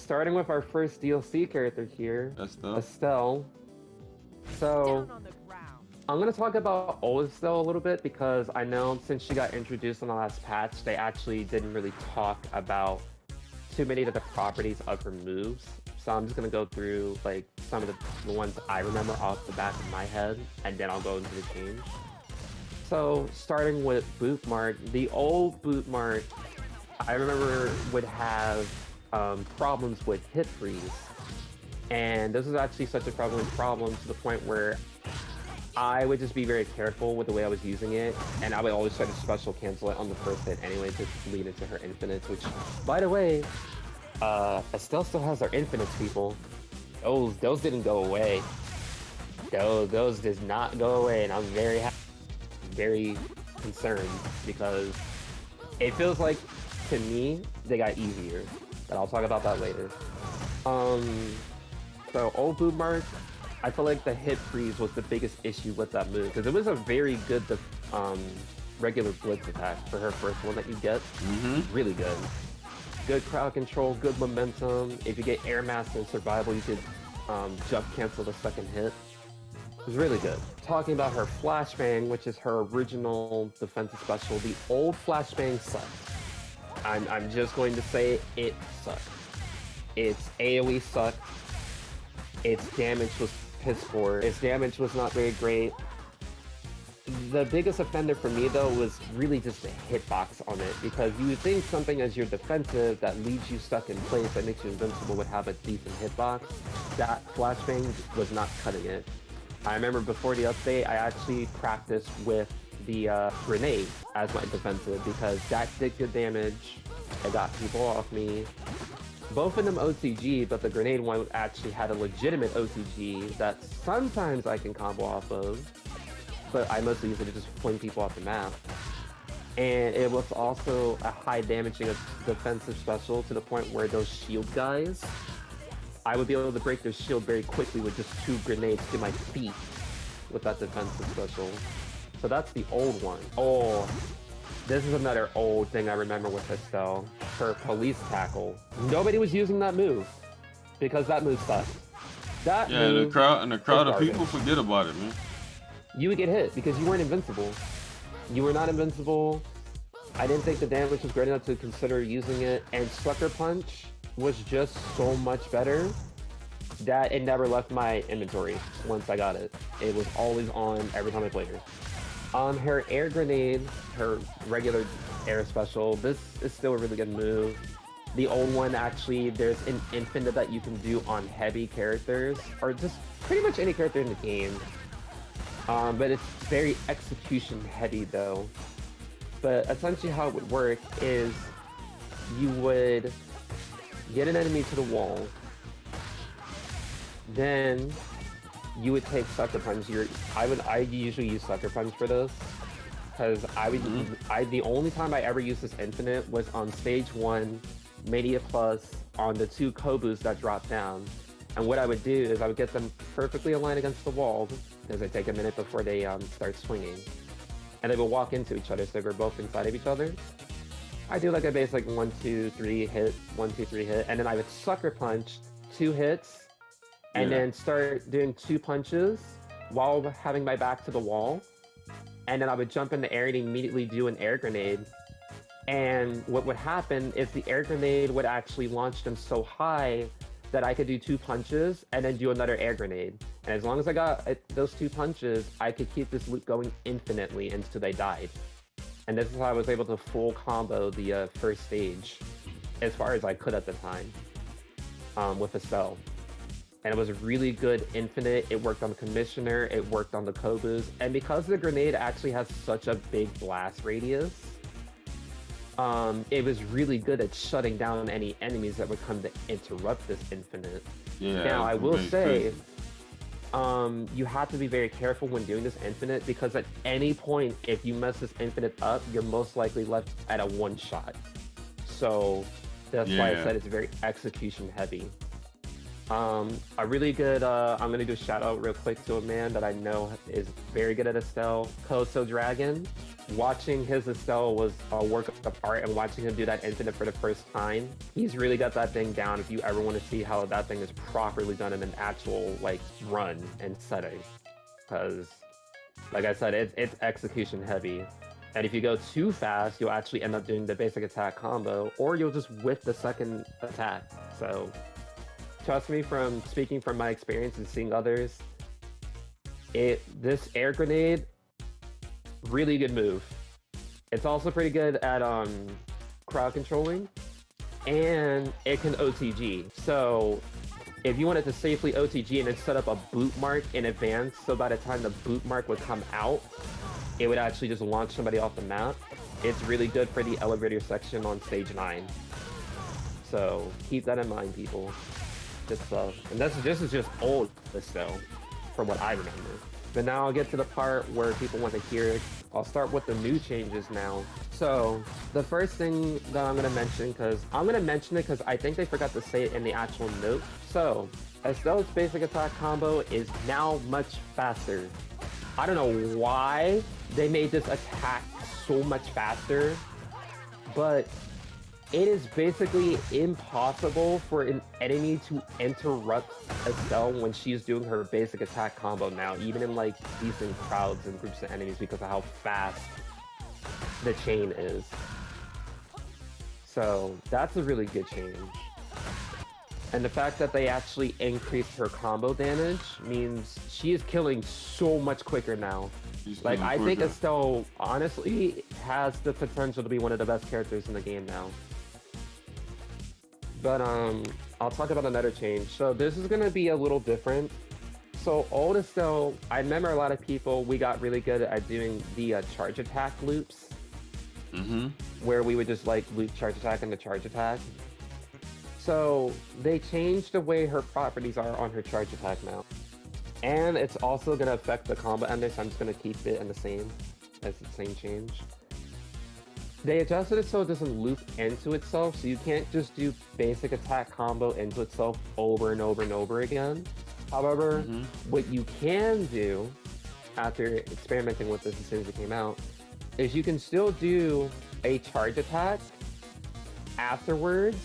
starting with our first DLC character here, Estel. Estelle. So, Down on the ground. I'm going to talk about old Estelle a little bit because I know since she got introduced in the last patch, they actually didn't really talk about too many of the properties of her moves. So I'm just going to go through like some of the ones I remember off the back of my head, and then I'll go into the change. So, starting with Bootmart, the old Bootmart, I remember would have problems with hit freeze. And this was actually such a prevalent problem to the point where I would just be very careful with the way I was using it, and I would always try to special cancel it on the first hit anyway to lead into her infinites, which, by the way, Estelle still has her infinites, people. Those didn't go away. Those did not go away, and I'm very happy, very concerned, because it feels like, to me, they got easier, but I'll talk about that later. So old Bootmark, I feel like the hit freeze was the biggest issue with that move, because it was a very good regular blitz attack for her first one that you get. Really good. Good crowd control, good momentum. If you get Air Master and Survival, you could jump cancel the second hit. It was really good. Talking about her Flashbang, which is her original defensive special, the old Flashbang sucked. I'm just going to say it sucked. Its AoE sucked. Its damage was piss poor. Its damage was not very great. The biggest offender for me, though, was really just the hitbox on it, because you would think something as your defensive that leaves you stuck in place, that makes you invincible, would have a decent hitbox. That Flashbang was not cutting it. I remember before the update, I actually practiced with the grenade as my defensive, because that did good damage. It got people off me. Both of them OTG, but the grenade one actually had a legitimate OTG that sometimes I can combo off of, but I mostly use it to just fling people off the map. And it was also a high damaging defensive special to the point where those shield guys, I would be able to break their shield very quickly with just 2 grenades to my feet with that defensive special. So that's the old one. Oh, this is another old thing I remember with Estel. Her police tackle. Nobody was using that move because that move sucked. That move the crowd of people forget about it, man. You would get hit because you weren't invincible. You were not invincible. I didn't think the damage was great enough to consider using it, and Sucker Punch was just so much better that it never left my inventory once I got it. It was always on every time I played her. Her air grenade, her regular air special, this is still a really good move. The old one, actually, there's an infinite that you can do on heavy characters, or just pretty much any character in the game. But it's very execution heavy though. But essentially how it would work is you would get an enemy to the wall, then you would take Sucker Punch. I usually use Sucker Punch for this, because the only time I ever used this infinite was on stage 1, Mania Plus, on the 2 Kobus that drop down. And what I would do is I would get them perfectly aligned against the wall, because they take a minute before they start swinging. And they would walk into each other, so we're both inside of each other. I do like a basic 1, 2, 3 hit, 1, 2, 3 hit, and then I would Sucker Punch 2 hits, and then start doing 2 punches while having my back to the wall. And then I would jump in the air and immediately do an air grenade. And what would happen is the air grenade would actually launch them so high that I could do 2 punches and then do another air grenade. And as long as I got those 2 punches, I could keep this loop going infinitely until they died. And this is how I was able to full combo the first stage, as far as I could at the time, with Estelle. And it was a really good infinite. It worked on the Commissioner, it worked on the Kobus, and because the grenade actually has such a big blast radius, it was really good at shutting down any enemies that would come to interrupt this infinite. Now, I will say, you have to be very careful when doing this infinite, because at any point, if you mess this infinite up, you're most likely left at a 1-shot. So that's why I said it's very execution heavy. A really good, I'm going to do a shout out real quick to a man that I know is very good at Estelle, Koso Dragon. watching his Estel was a work of art, and watching him do that infinite for the first time, he's really got that thing down. If you ever want to see how that thing is properly done in an actual like run and setting, because like I said, it's execution heavy. And if you go too fast, you'll actually end up doing the basic attack combo, or you'll just whiff the second attack. So trust me, from speaking from my experience and seeing others, this air grenade, really good move. It's also pretty good at crowd controlling, and it can OTG. So if you wanted to safely OTG and then set up a boot mark in advance, so by the time the boot mark would come out, it would actually just launch somebody off the map. It's really good for the elevator section on stage 9. So keep that in mind, people. Good stuff. And this is just old Estel, from what I remember. But now I'll get to the part where people want to hear it. I'll start with the new changes now. So the first thing that I'm going to mention, because I think they forgot to say it in the actual note. So Estel's basic attack combo is now much faster. I don't know why they made this attack so much faster, but it is basically impossible for an enemy to interrupt Estel when she's doing her basic attack combo now, even in like decent crowds and groups of enemies, because of how fast the chain is. So that's a really good change. And the fact that they actually increased her combo damage means she is killing so much quicker now. Like, I think Estel honestly has the potential to be one of the best characters in the game now. But I'll talk about another change. So this is gonna be a little different. So old Estel, I remember a lot of people, we got really good at doing the charge attack loops. Where we would just like loop charge attack and the charge attack. So they changed the way her properties are on her charge attack now. And it's also going to affect the combo ender, so I'm just going to keep it in the same change. They adjusted it so it doesn't loop into itself, so you can't just do basic attack combo into itself over and over and over again. However, what you can do, after experimenting with this as soon as it came out, is you can still do a charge attack afterwards.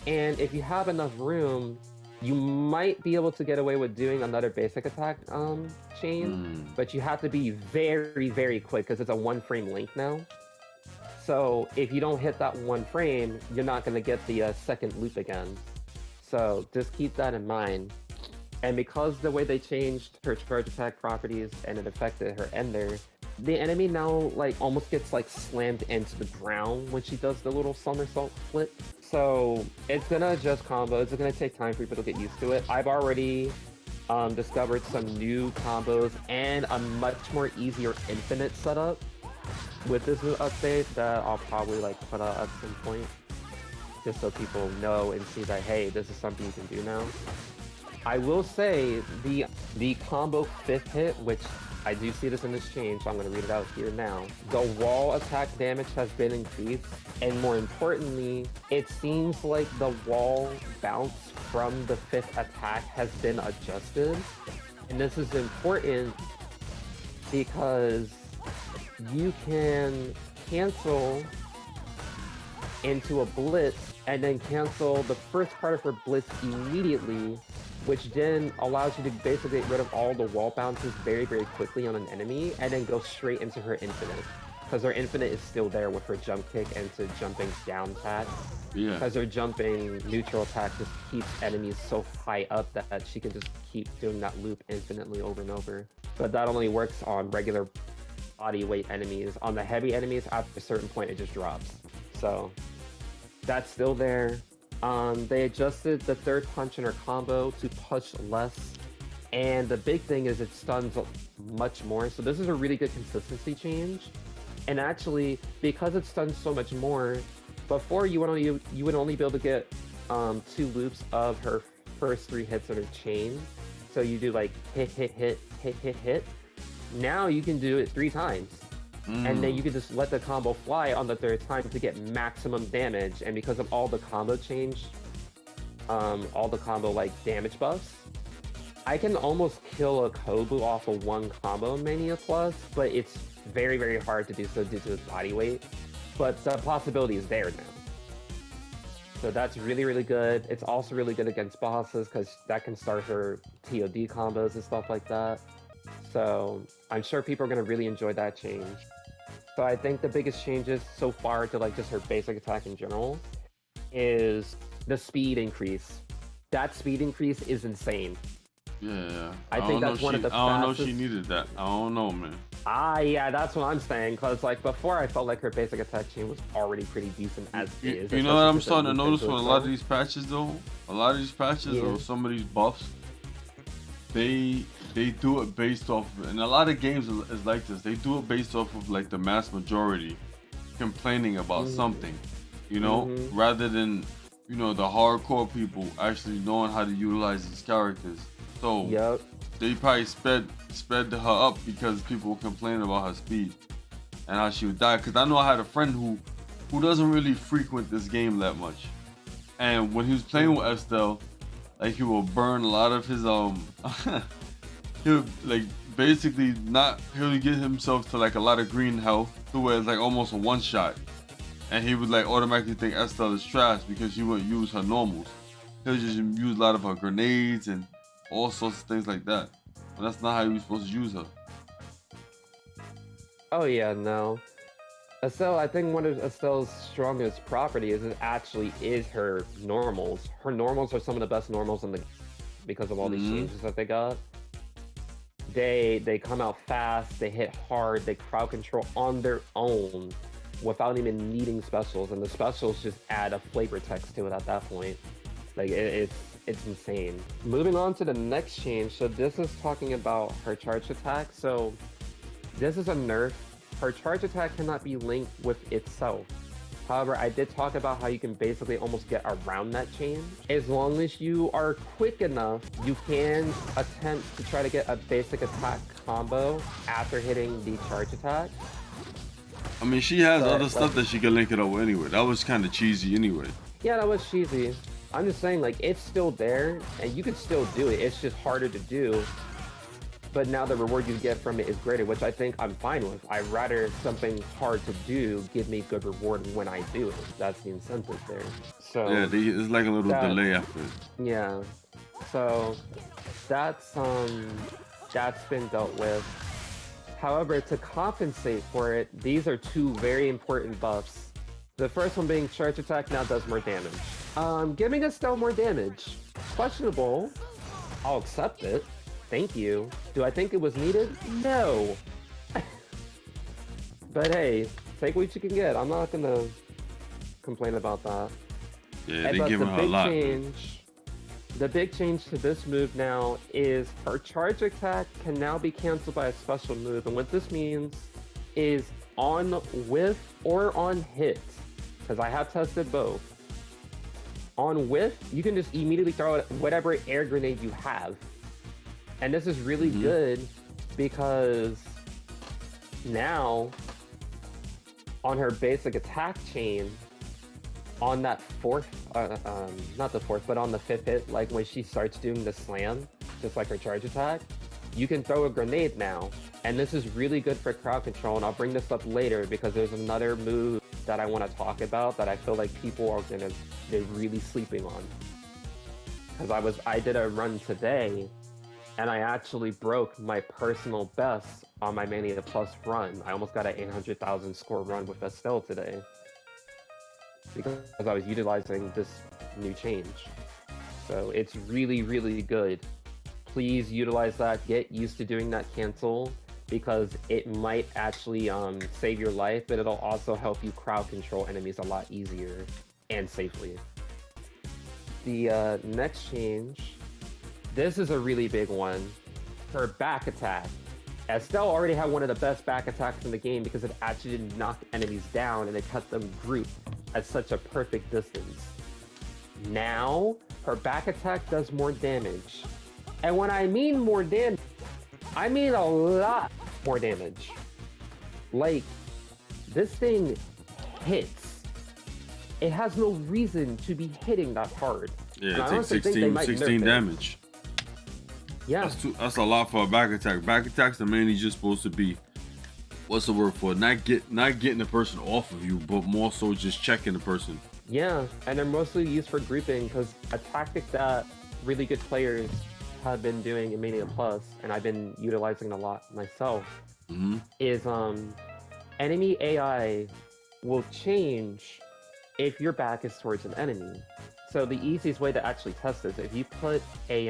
And if you have enough room, you might be able to get away with doing another basic attack chain, but you have to be very, very quick because it's a 1-frame link now. So if you don't hit that 1 frame, you're not going to get the second loop again. So just keep that in mind. And because the way they changed her charge attack properties and it affected her ender, the enemy now like almost gets like slammed into the ground when she does the little somersault flip. So it's gonna adjust combos. It's gonna take time for people to get used to it. I've already discovered some new combos and a much more easier infinite setup with this update that I'll probably like put out at some point, just so people know and see that, hey, this is something you can do now. I will say the combo 5th hit, which I do see this in this change, so I'm going to read it out here now. The wall attack damage has been increased, and more importantly, it seems like the wall bounce from the 5th attack has been adjusted. And this is important because you can cancel into a blitz and then cancel the first part of her blitz immediately, which then allows you to basically get rid of all the wall bounces very, very quickly on an enemy and then go straight into her infinite. Because her infinite is still there with her jump kick and to jumping down attack. Yeah. Because her jumping neutral attack just keeps enemies so high up that she can just keep doing that loop infinitely over and over. But that only works on regular body weight enemies. On the heavy enemies, after a certain point, it just drops. So that's still there. They adjusted the 3rd punch in her combo to push less, and the big thing is it stuns much more. So this is a really good consistency change. And actually, because it stuns so much more, before you would only be able to get 2 loops of her first 3 hits on her chain. So you do like hit, hit, hit, hit, hit, hit. Now you can do it 3 times. And then you can just let the combo fly on the 3rd time to get maximum damage. And because of all the combo change, all the combo like damage buffs, I can almost kill a Kobu off of 1 combo Mania Plus, but it's Very, very hard to do so due to his body weight, but the possibility is there now. So that's really, really good. It's also really good against bosses because that can start her TOD combos and stuff like that. So I'm sure people are going to really enjoy that change. So I think the biggest changes so far to like just her basic attack in general is the speed increase. That speed increase is insane. Yeah. I think that's one of the fastest. I don't know if she needed that. I don't know, man. Yeah, that's what I'm saying. Cause like before, I felt like her basic attack chain was already pretty decent as is. You know what I'm starting to notice with a lot of these patches, though. A lot of these patches or some of these buffs, they do it based off, and a lot of games is like this. They do it based off of like the mass majority complaining about something, you know, rather than the hardcore people actually knowing how to utilize these characters. So they probably sped her up because people were complaining about her speed and how she would die. Because I know I had a friend who doesn't really frequent this game that much, and when he was playing with Estel, like he will burn a lot of his he'll like basically he'll get himself to like a lot of green health to where it's like almost a one shot, and he would like automatically think Estel is trash because she wouldn't use her normals. He'll just use a lot of her grenades and all sorts of things like that. But that's not how you were supposed to use her. Oh yeah, no. Estel, I think one of Estel's strongest properties is her normals. Her normals are some of the best normals in the because of all these changes that they got. They come out fast, they hit hard, they crowd control on their own without even needing specials, and the specials just add a flavor text to it at that point. Like it's insane. Moving on to the next change. So this is talking about her charge attack. So this is a nerf. Her charge attack cannot be linked with itself. However, I did talk about how you can basically almost get around that chain. As long as you are quick enough, you can attempt to try to get a basic attack combo after hitting the charge attack. I mean, she has other stuff that she can link it up with anyway. That was kind of cheesy anyway. Yeah, that was cheesy. I'm just saying, like, it's still there, and you can still do it. It's just harder to do. But now the reward you get from it is greater, which I think I'm fine with. I'd rather something hard to do give me good reward when I do it. That's the incentive there. So yeah, it's like a little delay after it. Yeah. So that's been dealt with. However, to compensate for it, these are two very important buffs. The first one being charge attack now does more damage. Giving Estel more damage. Questionable. I'll accept it. Thank you. Do I think it was needed? No. But hey, take what you can get. I'm not gonna complain about that. Yeah, they giving her a lot. The big change to this move now is her charge attack can now be canceled by a special move. And what this means is on whiff or on hit, because I have tested both. On whiff, you can just immediately throw out whatever air grenade you have. And this is really good because now on her basic attack chain, on that not the fourth, but on the fifth hit, like when she starts doing the slam, just like her charge attack, you can throw a grenade now. And this is really good for crowd control, and I'll bring this up later because there's another move that I want to talk about that I feel like people are they're really sleeping on. Because I did a run today, and I actually broke my personal best on my Mania Plus run. I almost got an 800,000 score run with Estel today. Because I was utilizing this new change. So it's really, really good. Please utilize that. Get used to doing that cancel because it might actually save your life, but it'll also help you crowd control enemies a lot easier and safely. The next change, this is a really big one. Her back attack. Estel already had one of the best back attacks in the game because it actually did knock enemies down and it kept them grouped at such a perfect distance. Now, her back attack does more damage. And when I mean more damage, I mean a lot more damage. Like, this thing hits. It has no reason to be hitting that hard. Yeah, it takes 16 damage. Yeah. That's a lot for a back attack. Back attacks are mainly just supposed to be what's the word for it? Not getting the person off of you, but more so just checking the person. Yeah, and they're mostly used for grouping because a tactic that really good players have been doing in Mania Plus, and I've been utilizing a lot myself, is enemy AI will change if your back is towards an enemy. So the easiest way to actually test this, if you put a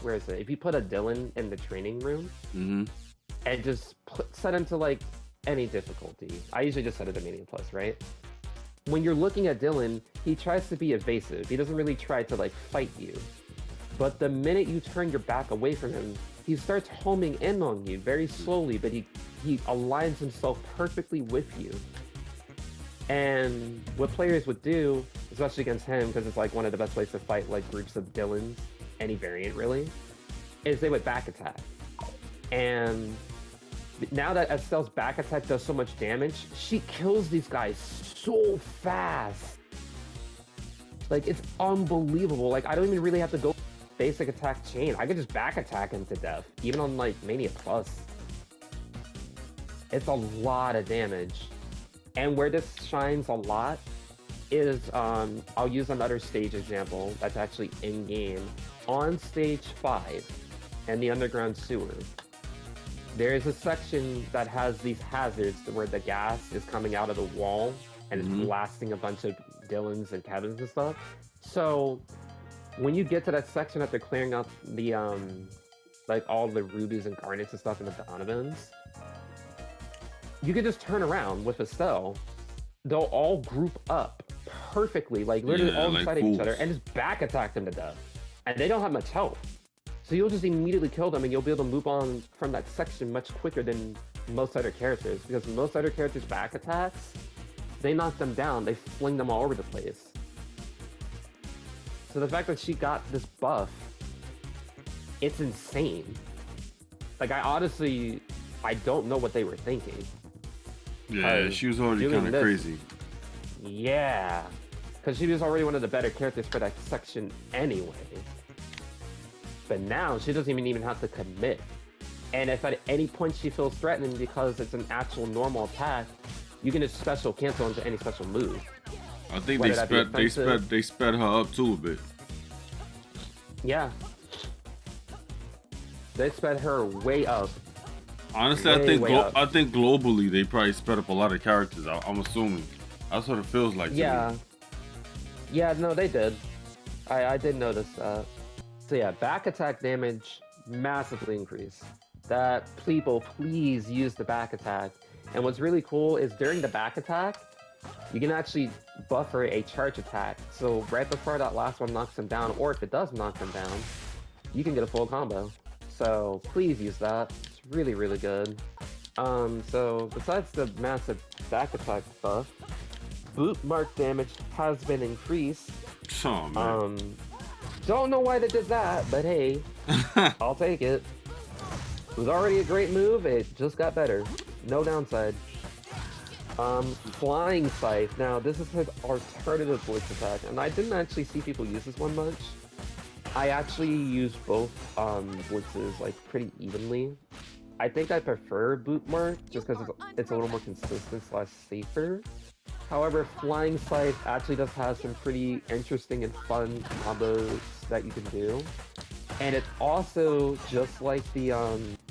where is it? If you put a Dylan in the training room and just set him to like any difficulty. I usually just set it to Mania Plus, right? When you're looking at Dylan, he tries to be evasive. He doesn't really try to like fight you. But the minute you turn your back away from him, he starts homing in on you very slowly, but he aligns himself perfectly with you. And what players would do, especially against him, because it's like one of the best ways to fight like groups of Dylans, any variant really, is they would back attack. And now that Estel's back attack does so much damage, she kills these guys so fast. Like, it's unbelievable. Like, I don't even really have to go basic attack chain. I could just back attack him to death, even on like Mania Plus. It's a lot of damage. And where this shines a lot is, I'll use another stage example that's actually in-game. On stage 5 in the underground sewer, there is a section that has these hazards where the gas is coming out of the wall and it's blasting a bunch of Dylans and Kevins and stuff. So when you get to that section after clearing out the like all the rubies and garnets and stuff in the Donovans, you can just turn around with Estel. They'll all group up perfectly, like literally all like inside of each other, and just back attack them to death. And they don't have much health. So you'll just immediately kill them and you'll be able to move on from that section much quicker than most other characters, because most other characters' back attacks, they knock them down, they fling them all over the place. So the fact that she got this buff, it's insane. Like, I honestly, I don't know what they were thinking. Yeah, she was already kind of crazy. Yeah, because she was already one of the better characters for that section anyway. But now she doesn't even have to commit. And if at any point she feels threatened because it's an actual normal attack, you can just special cancel into any special move. I think they sped her up too a bit. Yeah. They sped her way up. Honestly, I think globally they probably sped up a lot of characters. I'm assuming. That's what it feels like. Yeah. To me. Yeah, no, they did. I did notice that. So yeah, back attack damage massively increased. That people, please use the back attack. And what's really cool is during the back attack, you can actually buffer a charge attack. So right before that last one knocks them down, or if it does knock them down, you can get a full combo. So please use that. It's really, really good. So besides the massive back attack buff, boot mark damage has been increased. Oh, man. Don't know why they did that, but hey, I'll take it. It was already a great move, it just got better. No downside. Flying Scythe. Now, this is his alternative blitz attack, and I didn't actually see people use this one much. I actually use both blitzes like pretty evenly. I think I prefer boot mark just because it's a little more consistent / safer. However, Flying Scythe actually does have some pretty interesting and fun combos that you can do. And it's also just like the,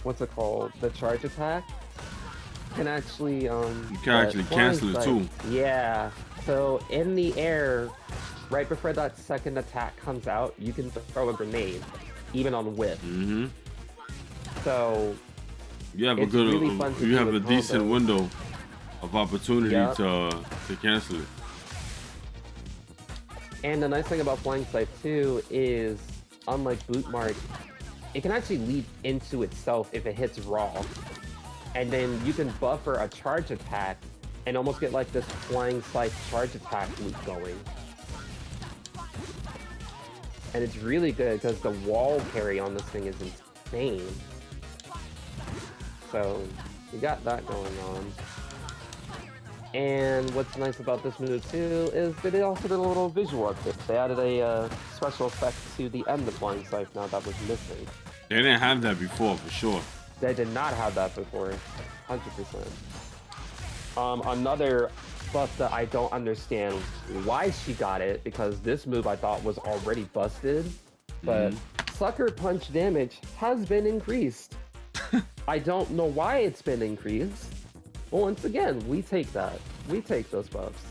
what's it called? The charge attack. Can actually, you can actually cancel it too. Yeah. So in the air, right before that second attack comes out, you can throw a grenade, even on whip. So you have a decent window of opportunity to cancel it. And the nice thing about Flying Scythe too is, unlike Boot Mark, it can actually lead into itself if it hits raw. And then you can buffer a charge attack and almost get like this Flying Scythe charge attack loop going. And it's really good because the wall carry on this thing is insane. So you got that going on. And what's nice about this move too is that they also did a little visual update. They added a special effect to the end of Flying Scythe now that was missing. They didn't have that before, for sure. They did not have that before, 100%. Another buff that I don't understand why she got it, because this move I thought was already busted, but Sucker Punch damage has been increased. I don't know why it's been increased, but once again, we take that. We take those buffs.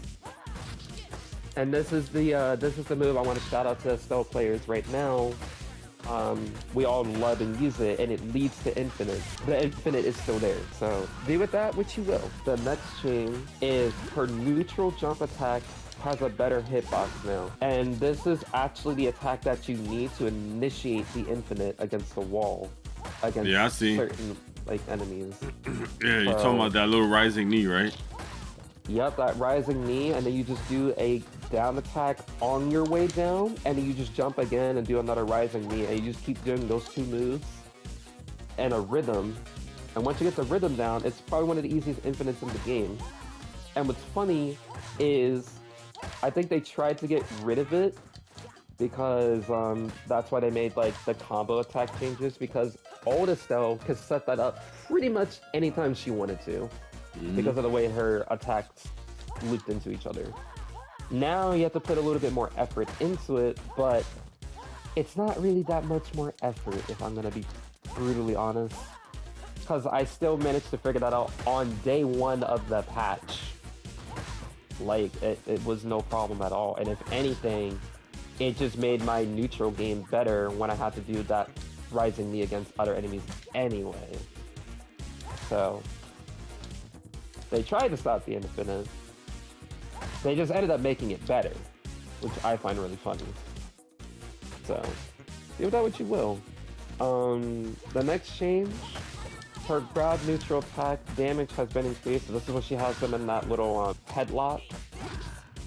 And this is the move I want to shout out to Estel players right now. We all love and use it, and it leads to infinite. The infinite is still there, so do with that what you will. The next change is her neutral jump attack has a better hitbox now. And this is actually the attack that you need to initiate the infinite against the wall. Against certain enemies. Yeah, you're talking about that little rising knee, right? Yep, that rising knee, and then you just do a down attack on your way down, and then you just jump again and do another rising knee, and you just keep doing those two moves and a rhythm. And once you get the rhythm down, it's probably one of the easiest infinites in the game. And what's funny is, I think they tried to get rid of it because that's why they made like the combo attack changes, because old Estel could set that up pretty much anytime she wanted to. Because of the way her attacks looped into each other. Now you have to put a little bit more effort into it, but it's not really that much more effort, if I'm gonna be brutally honest. Because I still managed to figure that out on day one of the patch. Like, it was no problem at all. And if anything, it just made my neutral game better when I had to do that rising knee against other enemies anyway. So they tried to stop the infinite. They just ended up making it better, which I find really funny. So, do with that what you will. The next change, her grab neutral attack damage has been increased. So this is what she has them in that little headlock.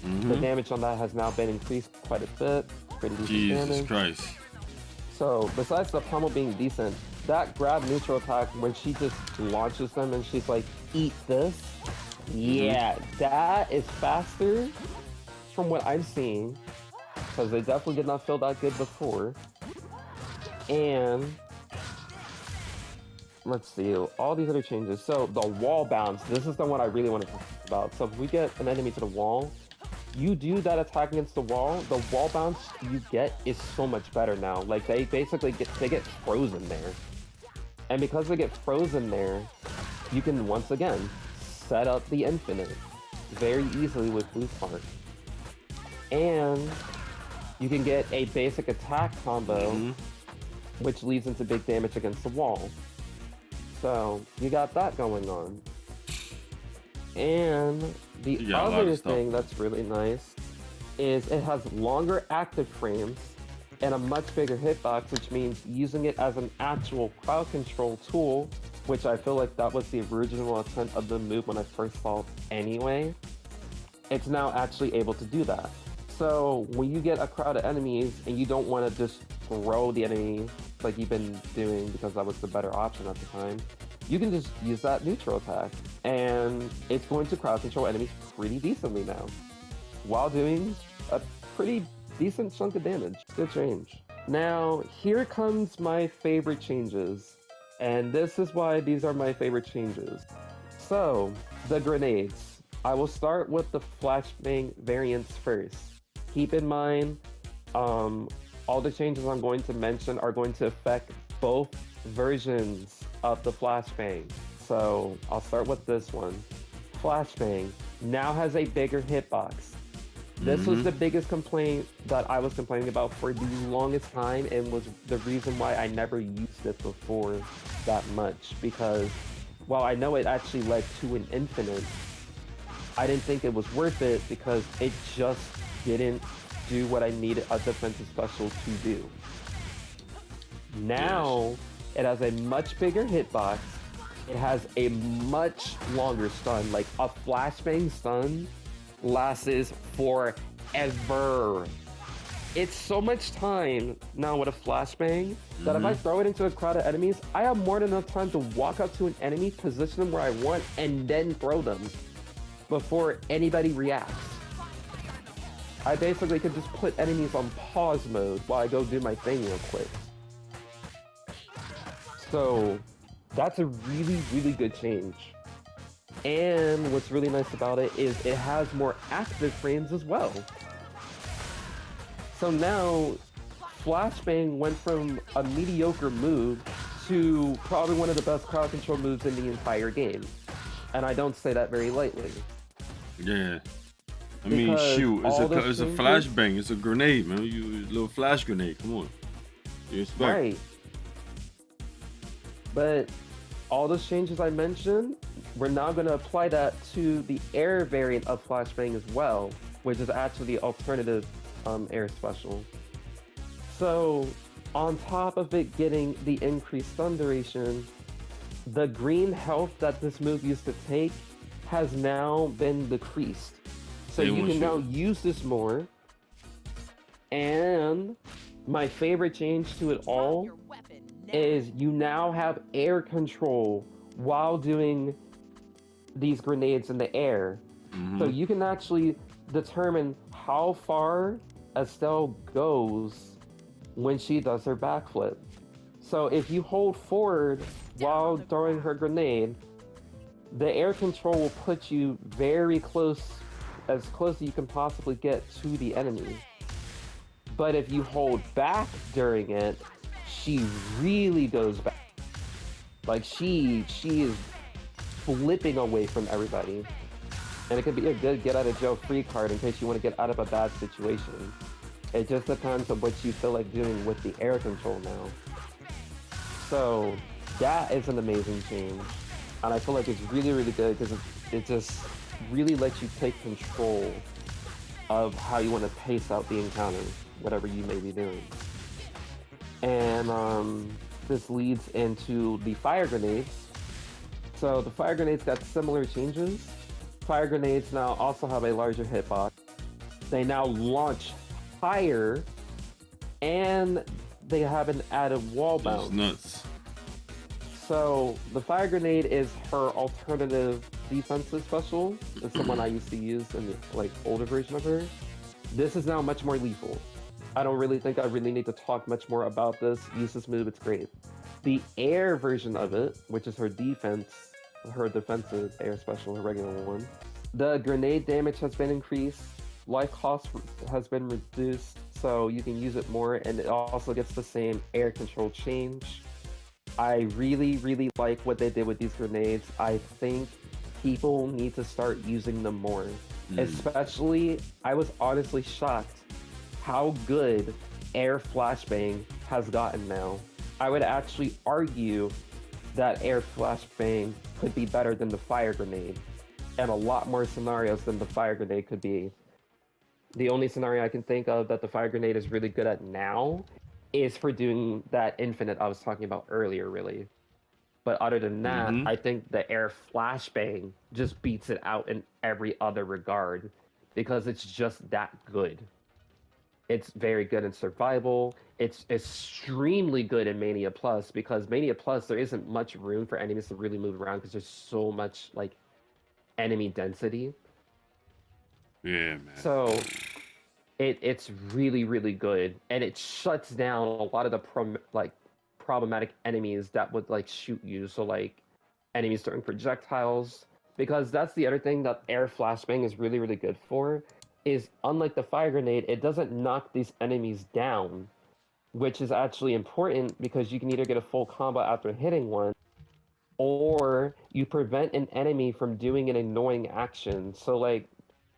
The damage on that has now been increased quite a bit. Pretty decent Jesus damage. Christ. So, besides the pummel being decent, that grab neutral attack, when she just launches them and she's like, eat this. Yeah, that is faster from what I'm seeing, because they definitely did not feel that good before. And let's see, all these other changes. So the wall bounce, this is the one I really want to talk about. So if we get an enemy to the wall, you do that attack against the wall bounce you get is so much better now. Like, they basically get frozen there. And because they get frozen there, you can once again set up the infinite very easily with Blue Spark. And you can get a basic attack combo, which leads into big damage against the wall. So you got that going on. And the other thing that's really nice is it has longer active frames and a much bigger hitbox, which means using it as an actual crowd control tool, which I feel like that was the original intent of the move when I first saw it anyway. It's now actually able to do that. So when you get a crowd of enemies and you don't want to just throw the enemy like you've been doing because that was the better option at the time, you can just use that neutral attack and it's going to crowd control enemies pretty decently now, while doing a pretty decent chunk of damage. Good change. Now, here comes my favorite changes. And this is why these are my favorite changes. So, the grenades. I will start with the flashbang variants first. Keep in mind, all the changes I'm going to mention are going to affect both versions of the flashbang. So, I'll start with this one. Flashbang now has a bigger hitbox. This was the biggest complaint that I was complaining about for the longest time, and was the reason why I never used it before that much, because while I know it actually led to an infinite, I didn't think it was worth it because it just didn't do what I needed a defensive special to do. Now, it has a much bigger hitbox. It has a much longer stun. Like, a flashbang stun lasts forever. It's so much time now with a flashbang that if I throw it into a crowd of enemies, I have more than enough time to walk up to an enemy, position them where I want, and then throw them before anybody reacts. I basically could just put enemies on pause mode while I go do my thing real quick. So That's a really, really good change. And what's really nice about it is it has more active frames as well. So now, Flashbang went from a mediocre move to probably one of the best crowd control moves in the entire game. And I don't say that very lightly. Yeah. I mean, Because shoot, all it's those a changes- flashbang. It's a grenade, man. You a little flash grenade. Come on. You expect? Right. But all those changes I mentioned, we're now going to apply that to the air variant of Flashbang as well, which is actually the alternative air special. So, on top of it getting the increased stun duration, the green health that this move used to take has now been decreased. So Hey, you what's can now your- use this more. And my favorite change to it all Your weapon now. is you now have air control while doing these grenades in the air. So you can actually determine how far Estel goes when she does her backflip. So if you hold forward while throwing her grenade, the air control will put you very close, as close as you can possibly get to the enemy. But if you hold back during it, she really goes back. Like she is flipping away from everybody. And it could be a good get out of jail free card in case you want to get out of a bad situation. It just depends on what you feel like doing with the air control now. So that is an amazing change. And I feel like it's really, really good because it just really lets you take control of how you want to pace out the encounter, whatever you may be doing. And this leads into the fire grenades. So the fire grenades got similar changes. Fire grenades now also have a larger hitbox. They now launch higher, and they have an added wall That's bounce. nuts. So the fire grenade is her alternative defensive special. It's the one I used to use in the older version of her. This is now much more lethal. I don't really think I really need to talk much more about this. Use this move, it's great. The air version of it, which is her defensive air special, her regular one. The grenade damage has been increased. Life cost has been reduced, so you can use it more, and it also gets the same air control change. I really, really like what they did with these grenades. I think people need to start using them more. Especially, I was honestly shocked how good air flashbang has gotten now. I would actually argue that air flashbang could be better than the fire grenade, and a lot more scenarios than the fire grenade could be. The only scenario I can think of that the fire grenade is really good at now is for doing that infinite I was talking about earlier, really. But other than that, I think the air flashbang just beats it out in every other regard because it's just that good. It's very good in survival. It's extremely good in Mania Plus because Mania Plus, there isn't much room for enemies to really move around because there's so much enemy density. Yeah, man. So it's really, really good, and it shuts down a lot of the problematic enemies that would shoot you. So enemies throwing projectiles, because that's the other thing that air flashbang is really, really good for. Is unlike the fire grenade, it doesn't knock these enemies down, which is actually important because you can either get a full combo after hitting one, or you prevent an enemy from doing an annoying action. So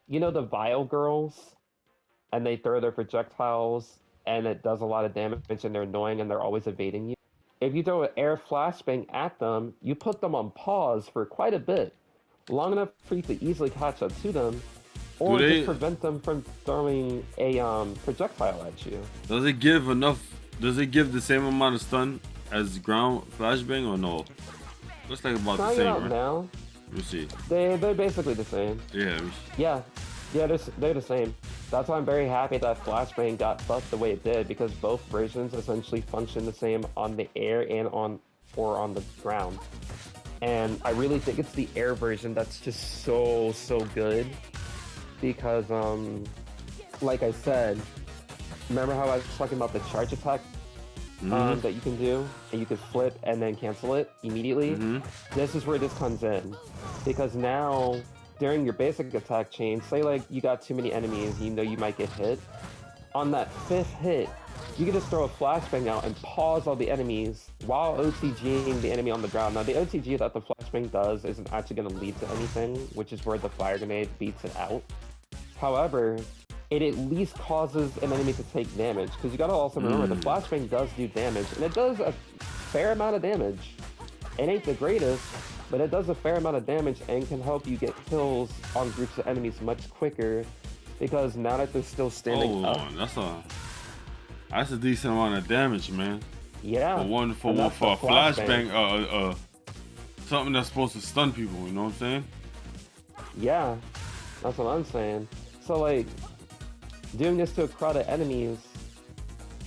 the Vile Girls, and they throw their projectiles, and it does a lot of damage, and they're annoying, and they're always evading you. If you throw an air flashbang at them, you put them on pause for quite a bit, long enough for you to easily catch up to them, or just prevent them from throwing a projectile at you. Does it give enough? Does it give the same amount of stun as ground flashbang or no? Looks like about the Trying it same, out right? now. Let me see. They're basically the same. Yeah. Yeah, they're the same. That's why I'm very happy that Flashbang got buffed the way it did, because both versions essentially function the same on the air and on the ground. And I really think it's the air version that's just so good, because like I said, remember how I was talking about the charge attack that you can do, and you can flip and then cancel it immediately. This is where this comes in, because now during your basic attack chain, say like you got too many enemies, you know you might get hit. On that 5th hit, you can just throw a flashbang out and pause all the enemies while OTGing the enemy on the ground. Now the OTG that the flashbang does isn't actually going to lead to anything, which is where the fire grenade beats it out. However, it at least causes an enemy to take damage, because you gotta also remember the flashbang does do damage, and it does a fair amount of damage. It ain't the greatest, but it does a fair amount of damage and can help you get kills on groups of enemies much quicker, because now that they're still standing up. That's a decent amount of damage, man. Yeah. For a flashbang, something that's supposed to stun people, you know what I'm saying? Yeah, that's what I'm saying. So like, doing this to a crowd of enemies,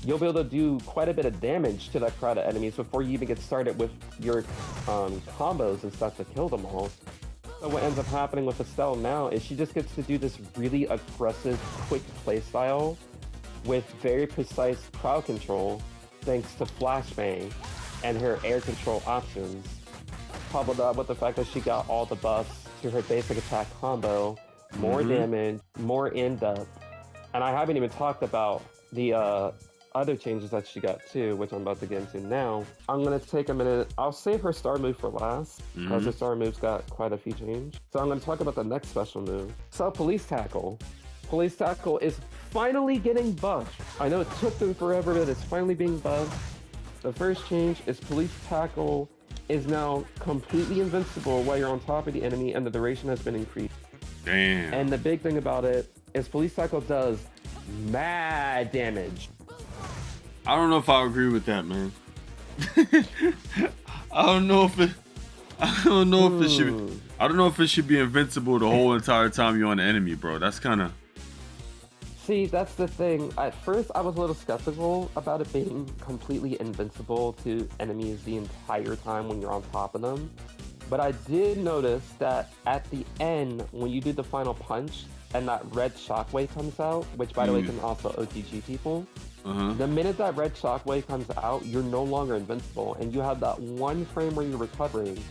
you'll be able to do quite a bit of damage to that crowd of enemies before you even get started with your combos and stuff to kill them all. So what ends up happening with Estel now is she just gets to do this really aggressive, quick playstyle with very precise crowd control, thanks to flashbang and her air control options, coupled up with the fact that she got all the buffs to her basic attack combo, more damage, more in-depth. And I haven't even talked about the other changes that she got too, which I'm about to get into now. I'm gonna take a minute. I'll save her star move for last, because her star move's got quite a few changes. So I'm gonna talk about the next special move. So Police Tackle. Police Tackle is finally getting buffed. I know it took them forever, but it's finally being buffed. The first change is Police Tackle is now completely invincible while you're on top of the enemy, and the duration has been increased. Damn. And the big thing about it is Police Tackle does mad damage. I don't know if I agree with that, man. I don't know if it should be invincible the whole entire time you're on the enemy, bro. That's kind of. See, that's the thing. At first, I was a little skeptical about it being completely invincible to enemies the entire time when you're on top of them. But I did notice that at the end, when you do the final punch and that red shockwave comes out, which by the way can also OTG people, the minute that red shockwave comes out, you're no longer invincible, and you have that one frame where you're recovering.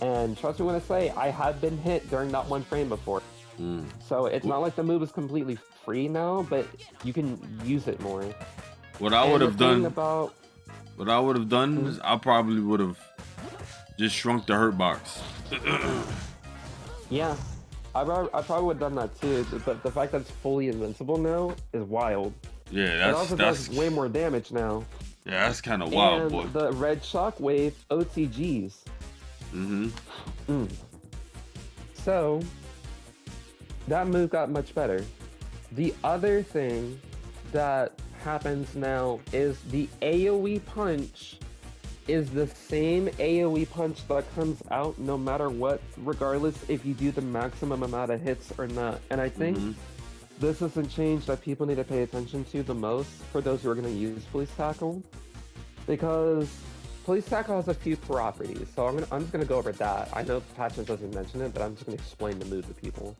And trust me when I say, I have been hit during that one frame before. So it's not like the move is completely free now, but you can use it more. What I would have done is I probably would have just shrunk the hurt box. Yeah, I probably would have done that too, but the fact that it's fully invincible now is wild. Yeah, it also does way more damage now. Yeah, that's kind of wild, and boy. The red shockwave OTGs. So that move got much better. The other thing that happens now is the AoE punch is the same AoE punch that comes out no matter what, regardless if you do the maximum amount of hits or not. And I think this is a change that people need to pay attention to the most for those who are going to use Police Tackle, because Police Tackle has a few properties. So I'm just going to go over that. I know Patches doesn't mention it, but I'm just going to explain the move to people.